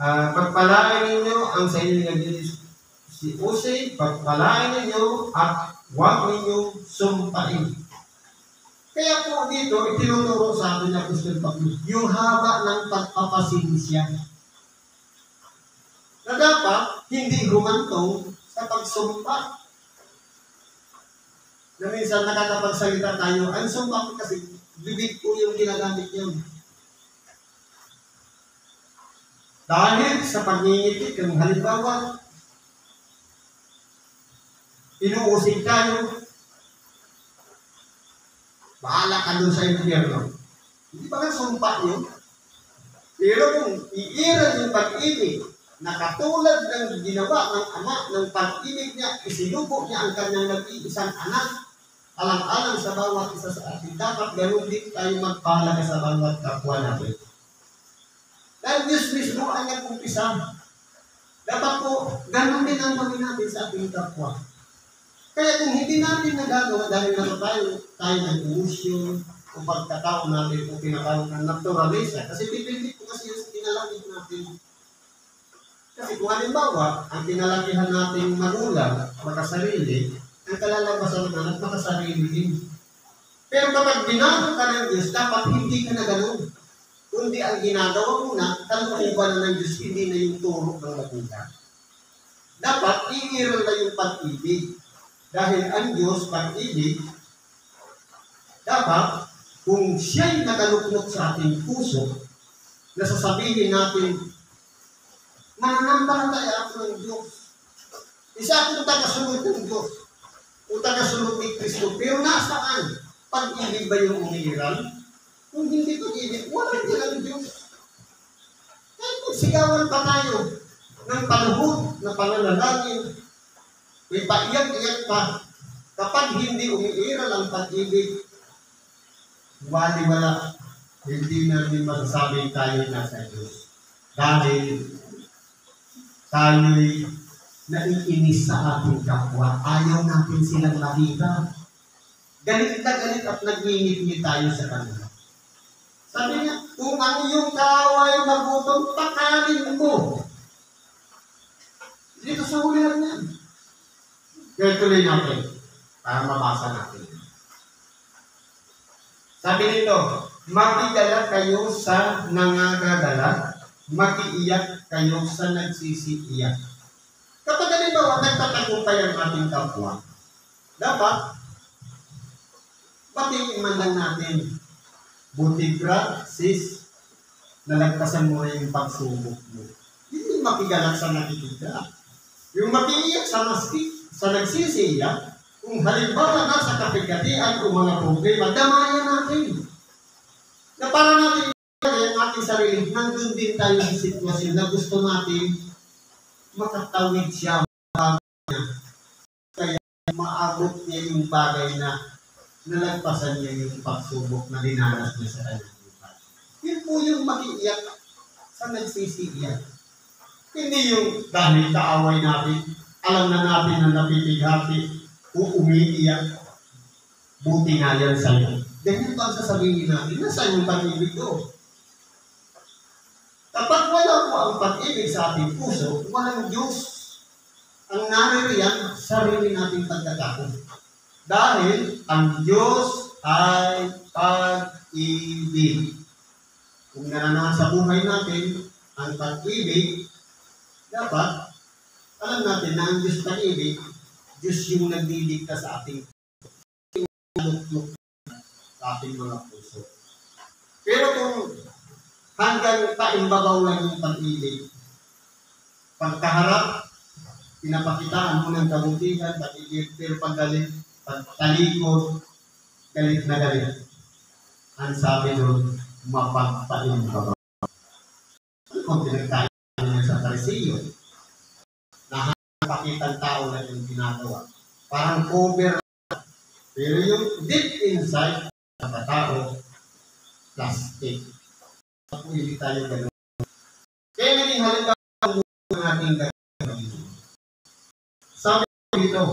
pagpalain ninyo ang sa inyo nag-si-usig, pagpalain ninyo at huwag ninyong sumpain. Kaya po dito, itinuturo sa atin ng Apostol Pablo, yung haba ng pagpapasinsya. Na dapat, hindi humantong sa pagsumpa. Na minsan nakakapagsalita tayo, ang sumpa ko kasi bibig po yung ginagamit yun. Dahil sa pagngingiti, kung halimbawa, inuusig tayo, bahala ka doon sa impyerno. Hindi ba nga sumpa yun? Pero kung iiral yung pag-ibig na katulad ng ginawa ng Ama ng pag-ibig niya, isinubo niya ang kanyang nag-iisang anak, alang-alang sa bawat isa sa atin, dapat ganun din tayo magpahalaga sa bawat kapwa natin. Dahil Diyos mismo ang nag-umpisa. Dapat po, ganun din ang gawin natin sa ating kapwa. Kaya kung hindi natin nagagawa dahil tayo nag-uusyon o pagkatao natin o pinatawag ng naturalisa, kasi pipili po kasi yung pinalakit natin. Kasi kung halimbawa, ang pinalakihan natin magulang, makasarili, ang kalalabasan ng anak, makasarili din. Pero kapag binago ka ng Diyos, dapat hindi ka na ganun. Kundi ang ginagawa mo na, kalooban na ng Diyos, hindi na yung turo ng magulang. Dapat, iiral na yung pag-ibig. Dahil ang Diyos, pag-ibig, dapat, kung siya'y nakaluknot sa ating puso, na sasabihin natin, mananampalataya ako ng Diyos. Isa akong tagasunod ng Diyos. O tagasunod ni Kristo. Pero nasaan? Pag-ibig ba yung umiiral? Kung hindi pag-ibig, wala din ang Diyos. Kahit magsigawan pa tayo ng paluhod na pananalangin, may paiyak-iyak pa. Kapag hindi umiiral ang pag-ibig, wala, hindi natin masasabing tayo nasa Diyos. Dahil tayo'y naiinis sa ating kapwa. Ayaw natin silang makita. Galit na galit at nagingit-ngit tayo sa kanila. Sabi niya, kung ang iyong kaaway magutom, pakanin mo. Dito sa hulihan niya. Kaya tuloy natin para mabasa natin. Sabi nito, makigalak kayo sa nangagagalak, makiiyak kayo sa nagsisiiyak. Kapag halimbawa, nagtatagumpay ang ating kapwa, dapat batiin man lang natin. Buti ka, sis, nalagpasan mo yung pagsubok mo. Hindi makigalak sa nakikita. Yung makiiyak sa nagsisiiyak, kung halimbawa nasa kapigatian o mga problema, damayan natin. Na para natin ang ating sarili, nandun din tayo sa sitwasyon na gusto natin makatawid siya. Kaya maabot niya yung bagay na nalagpasan niya yung pagsubok na dinanas niya sa kanyang buhay. Yun po yung makiiyak sa nagsisiiyak. Hindi yung dahil kaaway natin, alam na natin na napipighati o umiiyak, buti nga yan sa'yo. Ganyan pa ang sasabihin natin, nasa yung pag-ibig ko. Kapag wala po ang pag-ibig sa ating puso, walang Diyos. Ang naririyan, sarili nating pagkakako. Dahil ang Diyos ay pag-ibig. Kung naranasan sa buhay natin ang pag-ibig, dapat alam natin na ang Diyos pag-ibig, Diyos yung nagdidikta sa ating lukluk sa ating mga puso. Pero kung hanggang paimbabaw lang yung pag-ibig, pagkaharap, pinapakitaan mo ng kabutihan, pag-ibig, pero paggalit, pagtalikod, galit na galit. Ang sabi doon, mapagpaimbabaw. Ano kung pinagtayo niya sa Parisiyo? Nakapakitang tao na yung ginagawa. Parang cover. Pero yung deep inside sa tao, plastic. Hindi tayo gano'n. Kaya naging halimbawa ng ating gano'n. Sabi dito,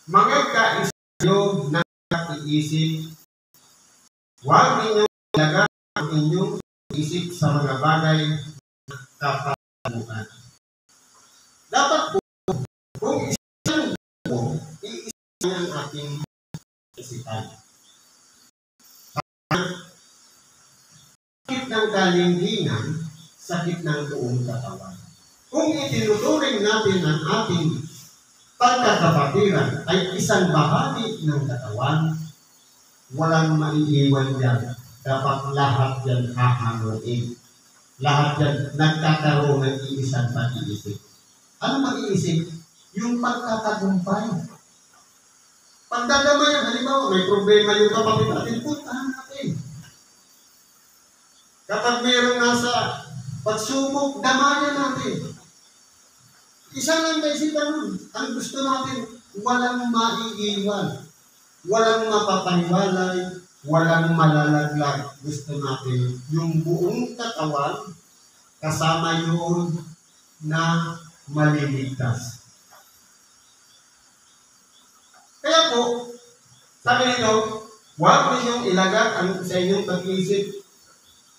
mga kaisyo na iisip, huwag ninyong ilagay ang inyong isip sa mga bagay na kapalibutan. Dapat po, kung isang po, iisip ang ating isipan. ng kalingkingan, sakit ng buong katawan. Kung itinuturing natin ang ating pagkakapatiran ay isang bahagi ng katawan, walang maiiwan yan. Dapat lahat yan hahanguin. Lahat yan nagkakaroon ng iisang pag-iisip. Ano mag-iisip? Yung pagkakagumpay. Pagdadamayan, halimbawa, may problema yung kapatid natin, puntahan natin. Kapag mayroong nasa pagsubok, damayan natin. Isa lang kaisipan nun. Ang gusto natin, walang maiiwan, walang mapapaniwalay, walang malalaglag. Gusto natin yung buong katawan, kasama yun na maliligtas. Kaya po, sabi nito, huwag ninyong ilagak sa inyong pag-iisip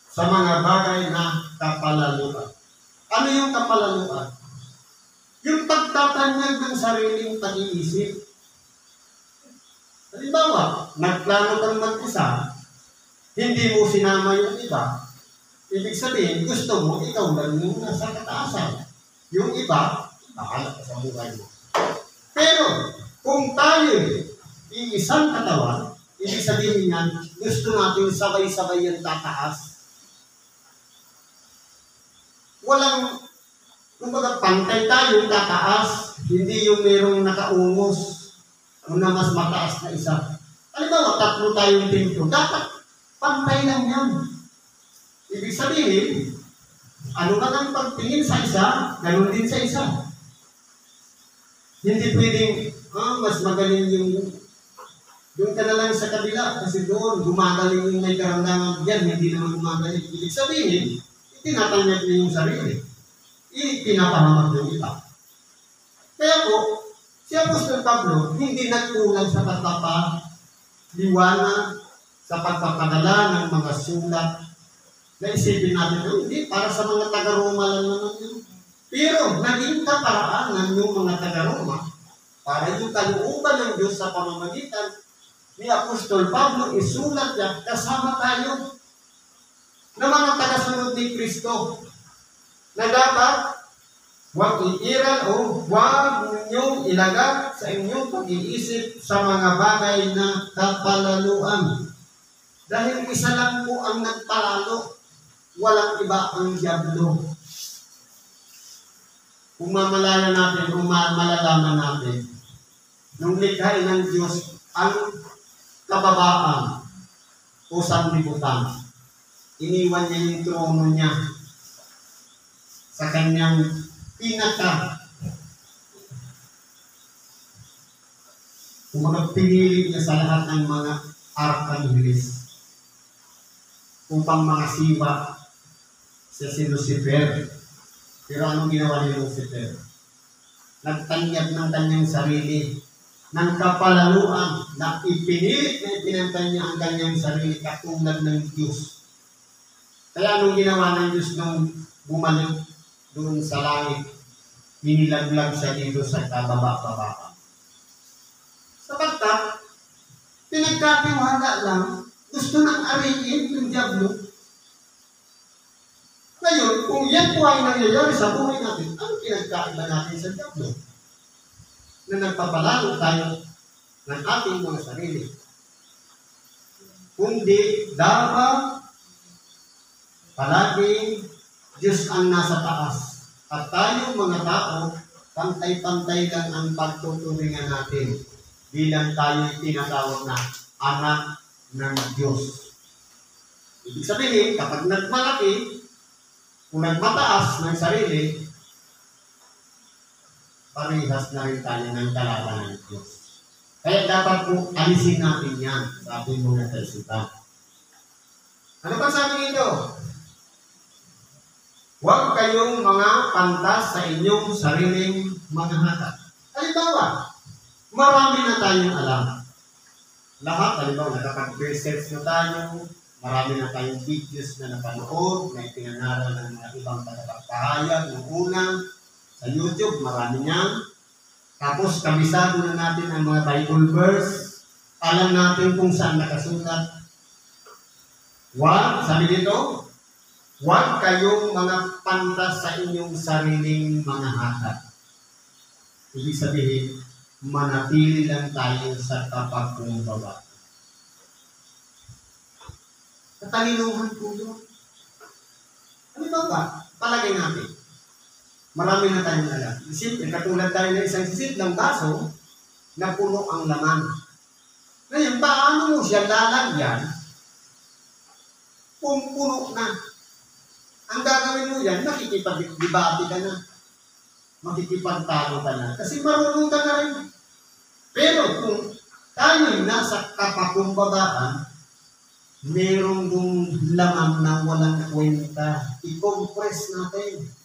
sa mga bagay na kapalaluan. Ano yung kapalaluan? Yung pagtatanyag ng sariling pag-iisip. Halimbawa, nagplano kang mag-isa, hindi mo sinama yung iba. Ibig sabihin, gusto mo, ikaw lang yung nasa kataasan. Yung iba, bahala ka sa buhay mo. Pero, kung tayo iisang katawan, ibig sabihin yan, gusto natin sabay-sabay yung tataas. Walang, kumbaga, pantay tayo tataas, hindi yung merong nakaungos, na mas mataas na isa. Halimbawa, 3 tayong templo, dapat pantay lang yan. Ibig sabihin, ano ka ng pagtingin sa isa, ganun din sa isa. Hindi pwedeng, mas magaling yung ka na lang sa kabila, kasi doon, gumagaling yung may karamdaman yan, hindi naman gumagaling. Ibig sabihin, itinatanyag niya yung sarili. Ipinapahamag yung iba. Kaya po, si Apostol Pablo, hindi nagkulang sa pagpapaliwanag, sa pagpapadala ng mga sulat, na isipin natin, hindi, para sa mga taga-Roma lang naman yun. Pero, naging kaparaanan yung mga taga-Roma, para yung kalooban ng Diyos sa pamamagitan ni Apostol Pablo, isulat niya, kasama tayo na mga tagasunod ni Kristo, na dapat huwag iiral o huwag ninyong ilagak sa inyong pag-iisip sa mga bagay na kapalaluan. Dahil isa lang po ang nagpalalo, walang iba ang diablo. Kung mamalayan natin, kung malalaman natin, nung likhain ng Diyos ang kababaan o sanlibutan, iniwan niya yung trono niya sa kanyang pinili niya sa lahat ng mga arkangeles upang makasiwa sa si Lucifer. Pero anong ginawa ni Lucifer? Nagtanyag ng kanyang sarili ng kapalaluan na ipinilit na ipinantanya ang kanyang sarili katulad ng Diyos. Kaya anong ginawa ng Diyos nung bumalik doon sa langit? Inilaglag siya dito sa kababa-baba. Sapagkat, pinagkatiwala lang, gusto nang ariin yung diablo. Ngayon, kung yan po ay nangyayari sa buhay natin, ano pinagkaiba natin sa diablo? Na nagpapalalo tayo ng ating mga sarili. Kundi dapat palaging Diyos ang nasa taas. At tayo mga tao, pantay-pantay lang ang pagtuturingan natin bilang tayo tinatawag na anak ng Diyos. Ibig sabihin, kapag nagmalaki, kung nagmataas ng sarili, parehas na rin tayo ng kalaban ng Diyos. Kaya dapat po alisin natin yan sa ating mga kaisipan. Ano pa sabi nito? Huwag kayong mga pantas sa inyong sariling mga hatak. Halimbawa, marami na tayong alam. Lahat, halimbawa, nakapag-research na tayo, marami na tayong videos na napanood, na ipinanaral ng mga ibang tagapagpahayag ng una. Sa YouTube, marami niyan. Tapos, kabisado na natin ang mga Bible verse. Alam natin kung saan nakasulat. Sabi dito, Huwag kayong mga pantas sa inyong sariling mga hatag. Ibig sabihin, manatili lang tayo sa kapagkumbaba. Katalinuhan po yun. Ano ba? Palagay natin. Marami na tayong alam. Siyempre, katulad tayo ng isang sisit ng baso na puno ang laman. Ngayon, paano mo siya lalagyan kung puno na? Ang gagawin mo yan, makikipag-debate ka na. Makikipagtalo ka na. Kasi marunong ka na rin. Pero kung tayo'y nasa kapakumbabaan, merong yung laman na walang kwenta. I-compress natin.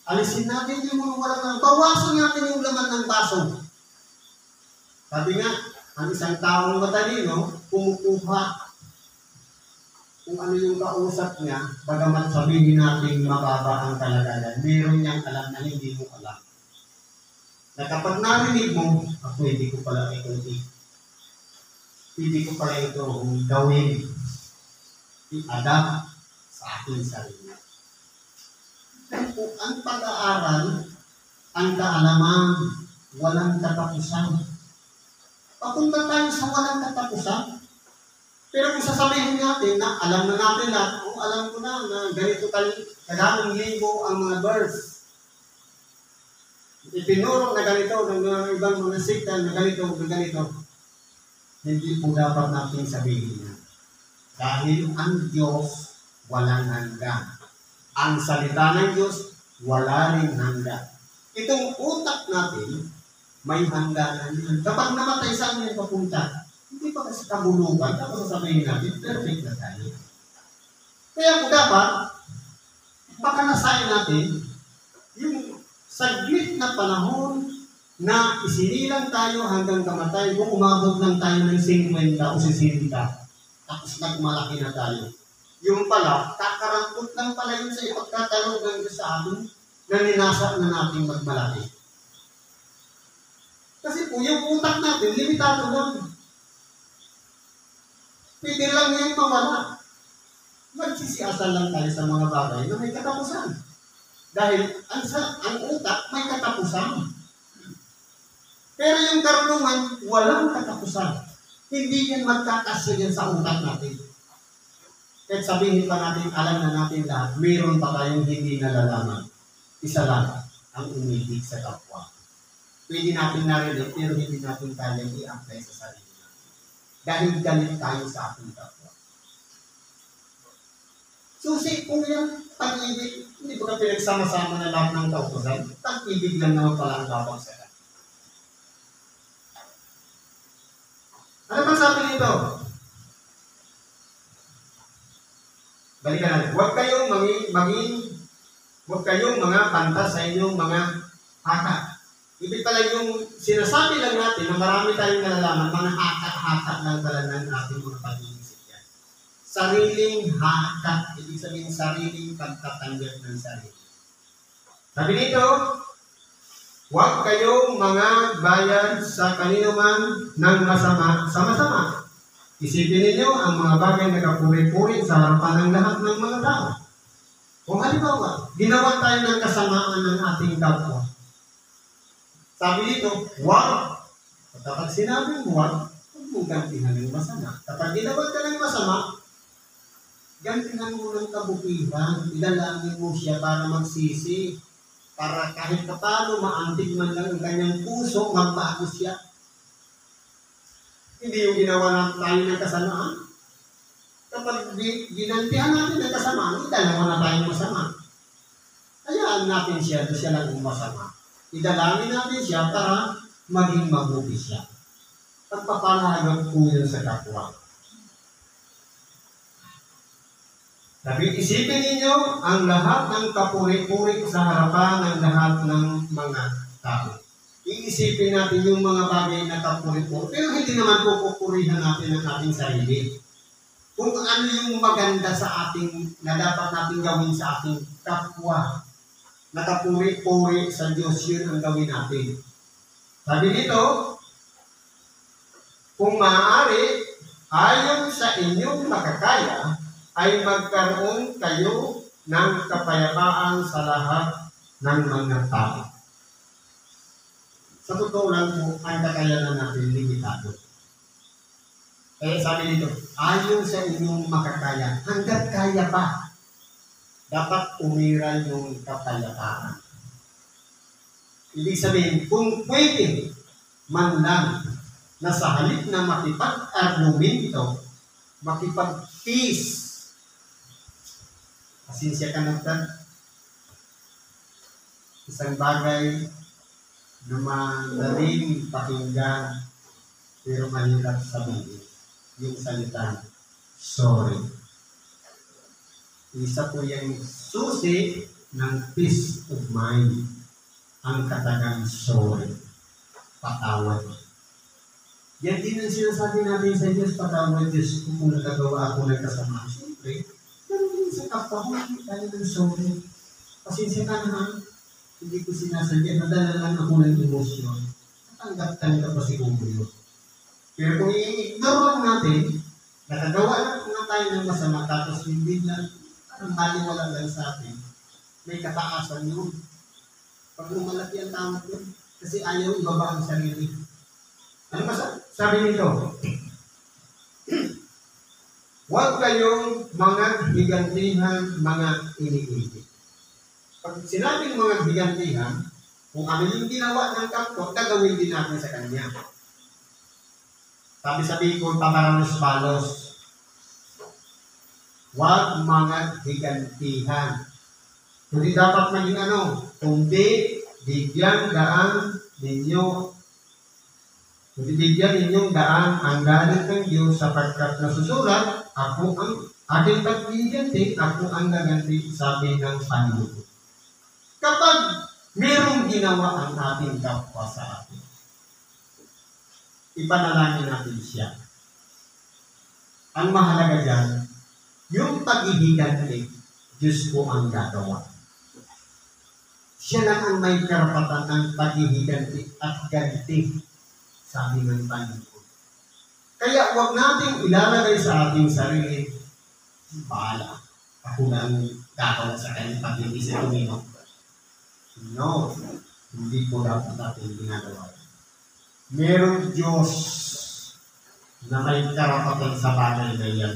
Alisin natin yung mga walang laman. Bawasan natin yung laman ng baso. Sabi nga, ang isang taong matalino, kumukuha kung ano yung kausap niya, bagamat sabihin natin mababa ang kalagayan, meron niyang alam na hindi mo alam. Na kapag narinig mo, ako hindi ko pala ito hindi ko pala ito gawin. I-adapt sa ating sarili. Kung ang pag-aaral, ang kaalaman, walang katapusan. Papunta tayo sa walang katapusan. Pero kung sasabihin natin na alam na natin lahat, kung alam ko na ganito kadaming libo ang mga birds, ipinuro na ganito ng mga ibang mga sikta na ganito, hindi po dapat natin sabihin na. Dahil ang Diyos walang hanggan. Ang salita ng Diyos wala rin hanggan. Itong utak natin, may hangganan yan. Kapag namatay, saan yan papunta? Hindi pa kasi kabulugan. Tapos sasabihin natin, perfect na tayo. Kaya po dapat, baka nasayin natin, yung saglit na panahon na isinilang tayo hanggang kamatay, kung umabot lang tayo ng 50 o 60, tapos nagmalaki na tayo. Yung pala, kakarampot lang pala yun sa ipagtatalog ng Diyos sa amin na ninasa na natin magmalaki. Kasi po, yung utak natin, limitado lang. Pwede lang yan mawala. Magsisiasal lang tayo sa mga bagay na may katapusan. Dahil ang utak may katapusan. Pero yung karunungan, walang katapusan. Hindi yan magkakasya yan sa utak natin. Kahit sabihin pa natin, alam na natin lahat, mayroon pa tayong hindi nalalaman. Isa lang, ang umibig sa kapwa. Pwede natin narinig, pero hindi natin kayang i-apply sa sarili natin. Dahil galit tayo sa ating kapwa. Susi, kung yung pag-ibig, hindi ba ka pinagsama-sama na lahat ng kautosan? Pag-ibig lang naman pala ang babagsakan. Ano bang sabi nito? Balikan natin. Huwag kayong mga pantas sa inyong mga haka. Ibig pala yung sinasabi lang natin na marami tayong nalalaman, mga haka-haka lang pala ng ating mga pag-iisip yan. Sariling haka. Ibig sabihin sariling pagtatanggap ng sarili. Sabi dito, huwag kayong mga bayad sa kanino man ng masama sa masama. Isipin ninyo ang mga bagay na kapuri-puri sa harapan ng lahat ng mga tao. Kung halimbawa, ginawa tayo ng kasamaan ng ating kapwa. Sabi dito, huwag. Kapag sinabing huwag, huwag mong gantihan ng masama. Kapag ginawa ka ng masama, gantihan mo ng kabutihan. Ilalangin mo siya para magsisi. Para kahit paano maantig man lang ang kanyang puso, magbago siya. Hindi yung ginawa tayo ng kasamaan. Kapag ginantihan natin ng kasamaan, dalawa na tayong masama. Hayaan natin siya, siya lang yung masama. Idalangin natin siya para maging mabuti siya. Pagpapalagan po yun sa kapwa. Sabi, isipin ninyo ang lahat ng kapuri-puri sa harapan ng lahat ng mga tao. Iisipin natin yung mga bagay na kapuri-puri, pero hindi naman pupurihan natin ang ating sarili. Kung ano yung maganda sa ating, na dapat natin gawin sa ating kapwa, nakapuri-puri sa Diyos, yun ang gawin natin. Sabi dito, kung maaari, ayon sa inyong makakaya, ay magkaroon kayo ng kapayapaan sa lahat ng mga tao. Sa totoo lang po, ang kakayanan natin limitado. Kaya sabi dito, ayon sa inyong makakaya, hanggat kaya pa, dapat umiral yung kapayapaan. Ibig sabihin, kung pwede man lang na sa halip na makipag-argumento, makipag-peace, pasensya ka na tan, isang bagay na madaling pakinggan pero mahirap sabihin yung salita sorry. Isa po yung susi ng peace of mind, ang katagang sorry, patawad. Yan din ang sinasabi natin sa Diyos, patawad Diyos kung nagagawa ako ng kasama. Siyempre, ganun din sa kapwa ko, tayo ng sorry. Pasensya ka naman, hindi ko sinasadya, nadala lang ako ng emosyon. Tanggap-tanggap pa siguro yun. Pero kung i-ignore lang natin, nakagawa lang nga tayo ng masama, tapos hindi na ang maliwala lang sa atin, may kataasan yun. Pag lumalaki ang tama yun, kasi ayaw ibaba ang sarili. Ano ba sabi nito? Huwag kayong mga higantihan, mga iniibig. Pag sinabing mga higantihan, kung ano yung ginawa ng kapwa, gagawin din natin sa kanya. Sabi ko, pabaranos-balos. Huwag mga higantihan. Hindi dapat maging kundi bigyan ninyong daan ang galit ng Diyos sapagkat nasusulat, ako ang aking paghiganti, ako ang gaganti, sabi ng Panginoon. Kapag mayroong ginawa ang ating kapwa sa atin, ipanalangin natin siya. Ang mahalaga dyan, yung paghihiganti, Diyos po ang gagawa. Siya lang ang may karapatan ng paghihiganti at ganti, sabi ng Panginoon. Kaya huwag nating ilalagay sa ating sarili, bahala, ako lang gagawa sa kanyang pag-ibig sa Panginoon. No, hindi po dapat natin ginagawa. Merong Diyos na may karapatan sa bagay na yan,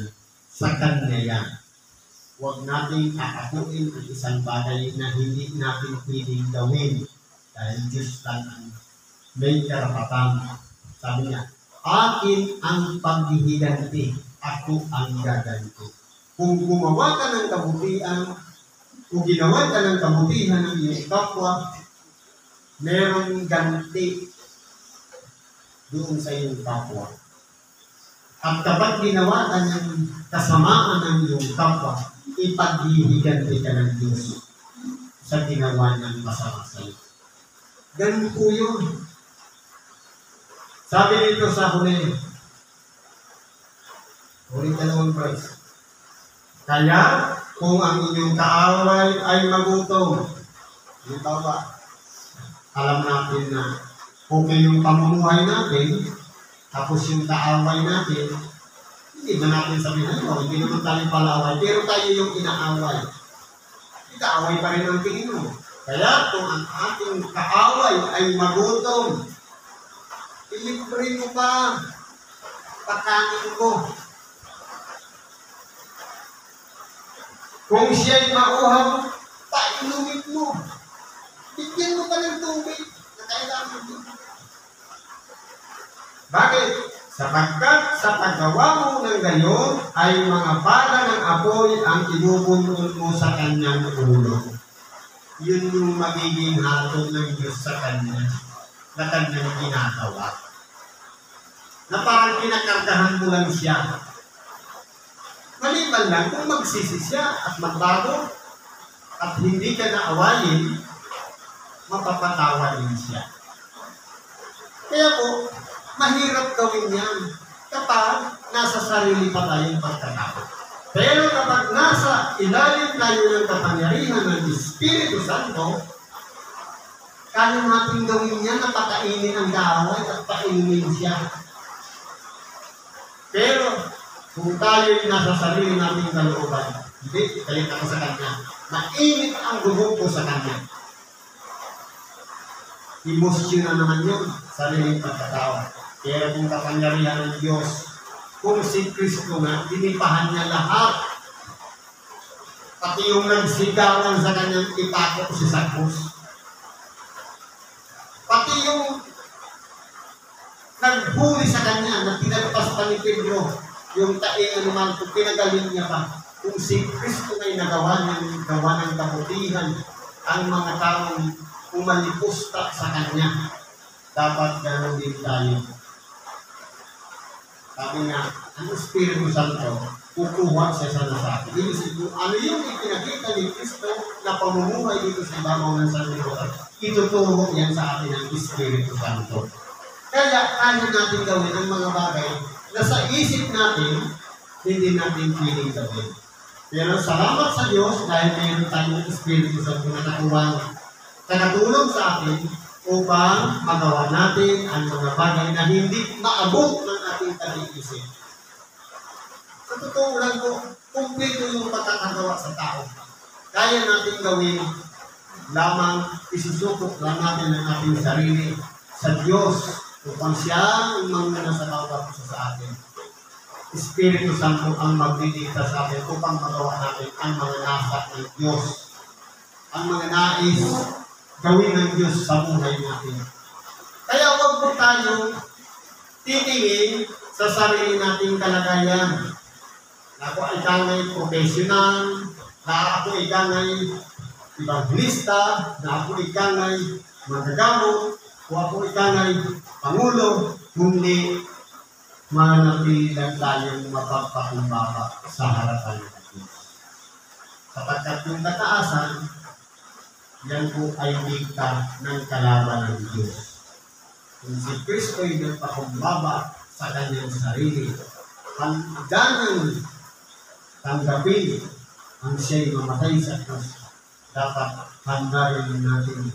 sa Kanya yan. Huwag nating akapuin ang isang bagay na hindi natin pwedeng gawin dahil Diyos lang ang may karapatan. Sabi niya, akin ang paghihiganti, ako ang gaganti. Kung gumawa ka ng kabutihan, kung ginawa ka ng kabutihan ng iyong kapwa, merong ganti doon sa iyong kapwa. At kapag ginawa ka ng kasamaan ng iyong kapwa, ipaghihiganti ka ng Diyos sa ginawa ng masama sa iyo. Ganun po yun. Sabi nito sa huli 2 verse. Kaya, kung ang inyong kaaway ay magutom, halimbawa, alam natin na okay yung pamumuhay natin, tapos yung kaaway natin, hindi ba natin sabihin, hindi naman tayo palaway, pero tayo yung inaaway. Kaaway pa rin ang tingin mo. Kaya kung ang ating kaaway ay magutom, ilibre mo pa, pakanin ko. Kung siya'y mauhaw, painumin mo. Bigyan mo pa ng tubig na kailangan mo. Bakit? Sapagkat sa paggawa mo ng gayon ay mga bala ng apoy ang ibubulon mo sa kanyang ulo. Yun yung magiging hatol ng Diyos sa kanya na kanyang ginagawa. Na parang pinakargahan mo lang siya. Maliban lang kung magsisi siya at magbago at hindi ka naawayin, mapapatawa din siya. Kaya po, mahirap gawin yan kapag nasa sarili pa tayong pagkatao. Pero kapag nasa ilalim tayo ng kapangyarihan ng Espiritu Santo, kaya natin gawin yan na pakainin ang kaaway at painin siya. Pero kung tayo'y nasa sarili nating kalooban, hindi, kalit ako sa kanya. Mainit ang dugo ko sa Kanya. Emosyon na naman yun, sariling pagkatao. Kaya kung kapangyarihan ng Diyos, kung si Kristo na, dinipahan niya lahat. Pati yung nagsigawan sa Kanyang ipakot si Sakos. Pati yung naghuli sa Kanya na pinagpas pa ni Pedro, yung tainga naman kung pinagaling niya pa. Kung si Kristo ay gawa ng kabutihan, ang mga taong umalipusta sa Kanya, dapat gano'n din tayo. Sabi nga, ang Espiritu Santo, kukuha siya sa nasabi. Ibig sabihin, ano yung ipinakita ni Kristo na pamumuhay dito sa ibabaw ng sanlibutan, ituturo yan sa atin ng Espiritu Santo. Kaya, kaya natin gawin ang mga bagay na sa isip natin, hindi natin piling gawin. Pero salamat sa Diyos dahil mayroon tayong Espiritu Santo na nakatulong sa atin upang magawa natin ang mga bagay na hindi maabot ng ating pag-iisip. Sa totoo lang po, kumpleto yung pagkakagawa sa tao. Kaya natin gawin lamang, isusukot lang natin ang ating sarili sa Diyos upang siya ang mga nasa bawat isa sa atin. Espiritu Santo ang magdidikta sa atin upang magawa natin ang mga nasa ng Diyos. Ang mga nais gawin ng Diyos sa buhay natin. Kaya huwag po tayong titingin sa sarili nating kalagayan. Na ako ay kangay professional, na ako ay kangay evangelista, na ako ay kangay magagamot, o ako ay kangay pangulo, kundi manatili lang tayong mapagpakumbaba sa harapan ng Diyos. Sapagkat yung kataasan, yan po ay dikta ng kalaban ng Diyos. Kung si Kristo ay nagpakumbaba sa kanyang sarili, hanggang tanggapin ang siya'y mamatay sa Diyos, dapat handa rin natin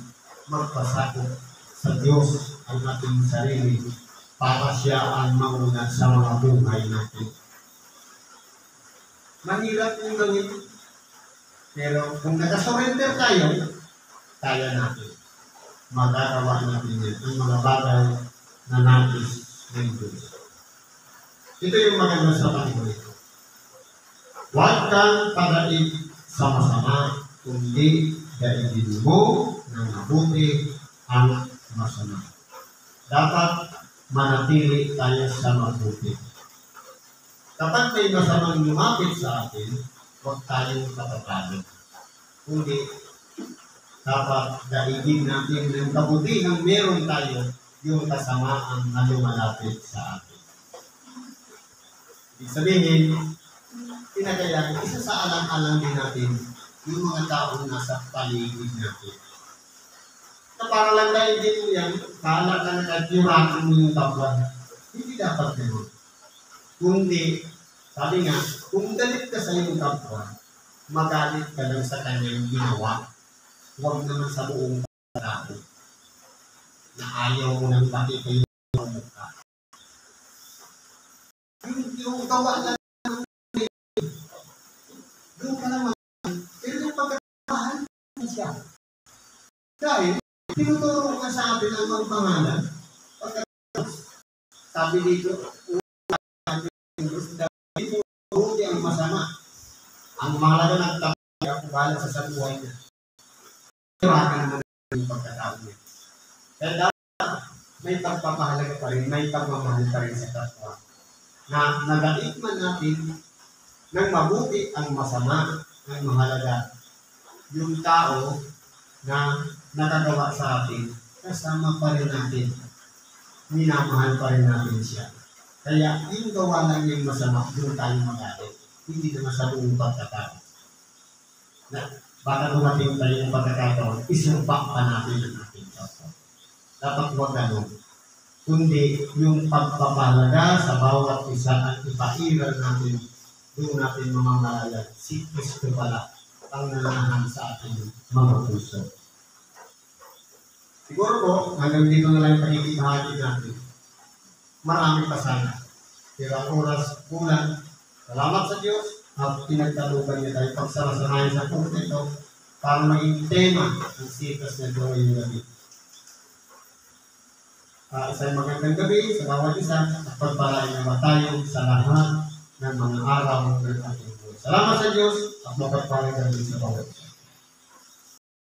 magpasakop sa Diyos ang ating sarili para siya ang mauna sa mga buhay natin. Mahirap yung gawin, pero kung nakasurrender tayo, kaya natin. Magagawa natin yan. Ang mga bagay na nais ng Diyos. Ito yung maganda sa panahon ito. Huwag kang padaig sa masama, kundi daigin mo ng mabuti ang masama. Dapat manatili tayo sa mabuti. Kapag may masamang lumapit sa atin, huwag tayong patatalo. Kundi dapat daigin natin ng kabutihang meron tayo yung kasamaan na lumalapit sa atin. Ibig sabihin, tinagayan, isa sa alang-alang din natin yung mga taong nasa paligid natin. Na para lang dahil din mo yan, kala ka nagkatirakin mo yung kapwa. Hindi dapat gano'n. Kundi, sabi nga, kung galit ka sa iyong kapwa, magalit ka lang sa kanyang ginawa. Huwag naman sa buong tao na ayaw mo nang bakit kayo ng mukha. Yung gawa lang doon ka naman, pero yung pagkakamahan na siya. Dahil, tinuturo ka sa atin ang mga pangalan. Sabi dito, buti ang masama. Ang mahalaga ng tapos ako bahala sa buhay niya. Iwakan mo yung pagkatao niya. Kaya dapat may pagpapahalaga pa rin, may pagmamahal pa rin sa kapwa. Na nagalit man natin ng mabuti ang masama, ang mahalaga. Yung tao na nakagawa sa atin, kasama pa rin natin. Minamahal pa rin natin siya. Kaya yung gawa lang yung masama, doon tayo magalit. Hindi naman sa buong pagkatao. Baka dumating tayo yung pagkakataon, isumpak pa natin ang ating kapwa. Dapat huwag ganun. Kundi yung pagpapahalaga sa bawat isa at ipairal natin, doon natin mamamalala, si Kristo pala ang nanahan sa ating mga puso. Siguro po, hanggang dito na lang yung pakikibahagi natin. Marami pa sana. Pero ang oras kulang. Salamat sa Diyos. at pinagtalugan niya tayo pagsama-samahin sa punto ito para maging tema ng sitas na ito ngayong gabi. Isang magandang gabi sa bawat isa at pagpalain naman tayo sa lahat ng mga araw ng ating buhay. Salamat sa Diyos at mapagpalang gabi sa bawat isa.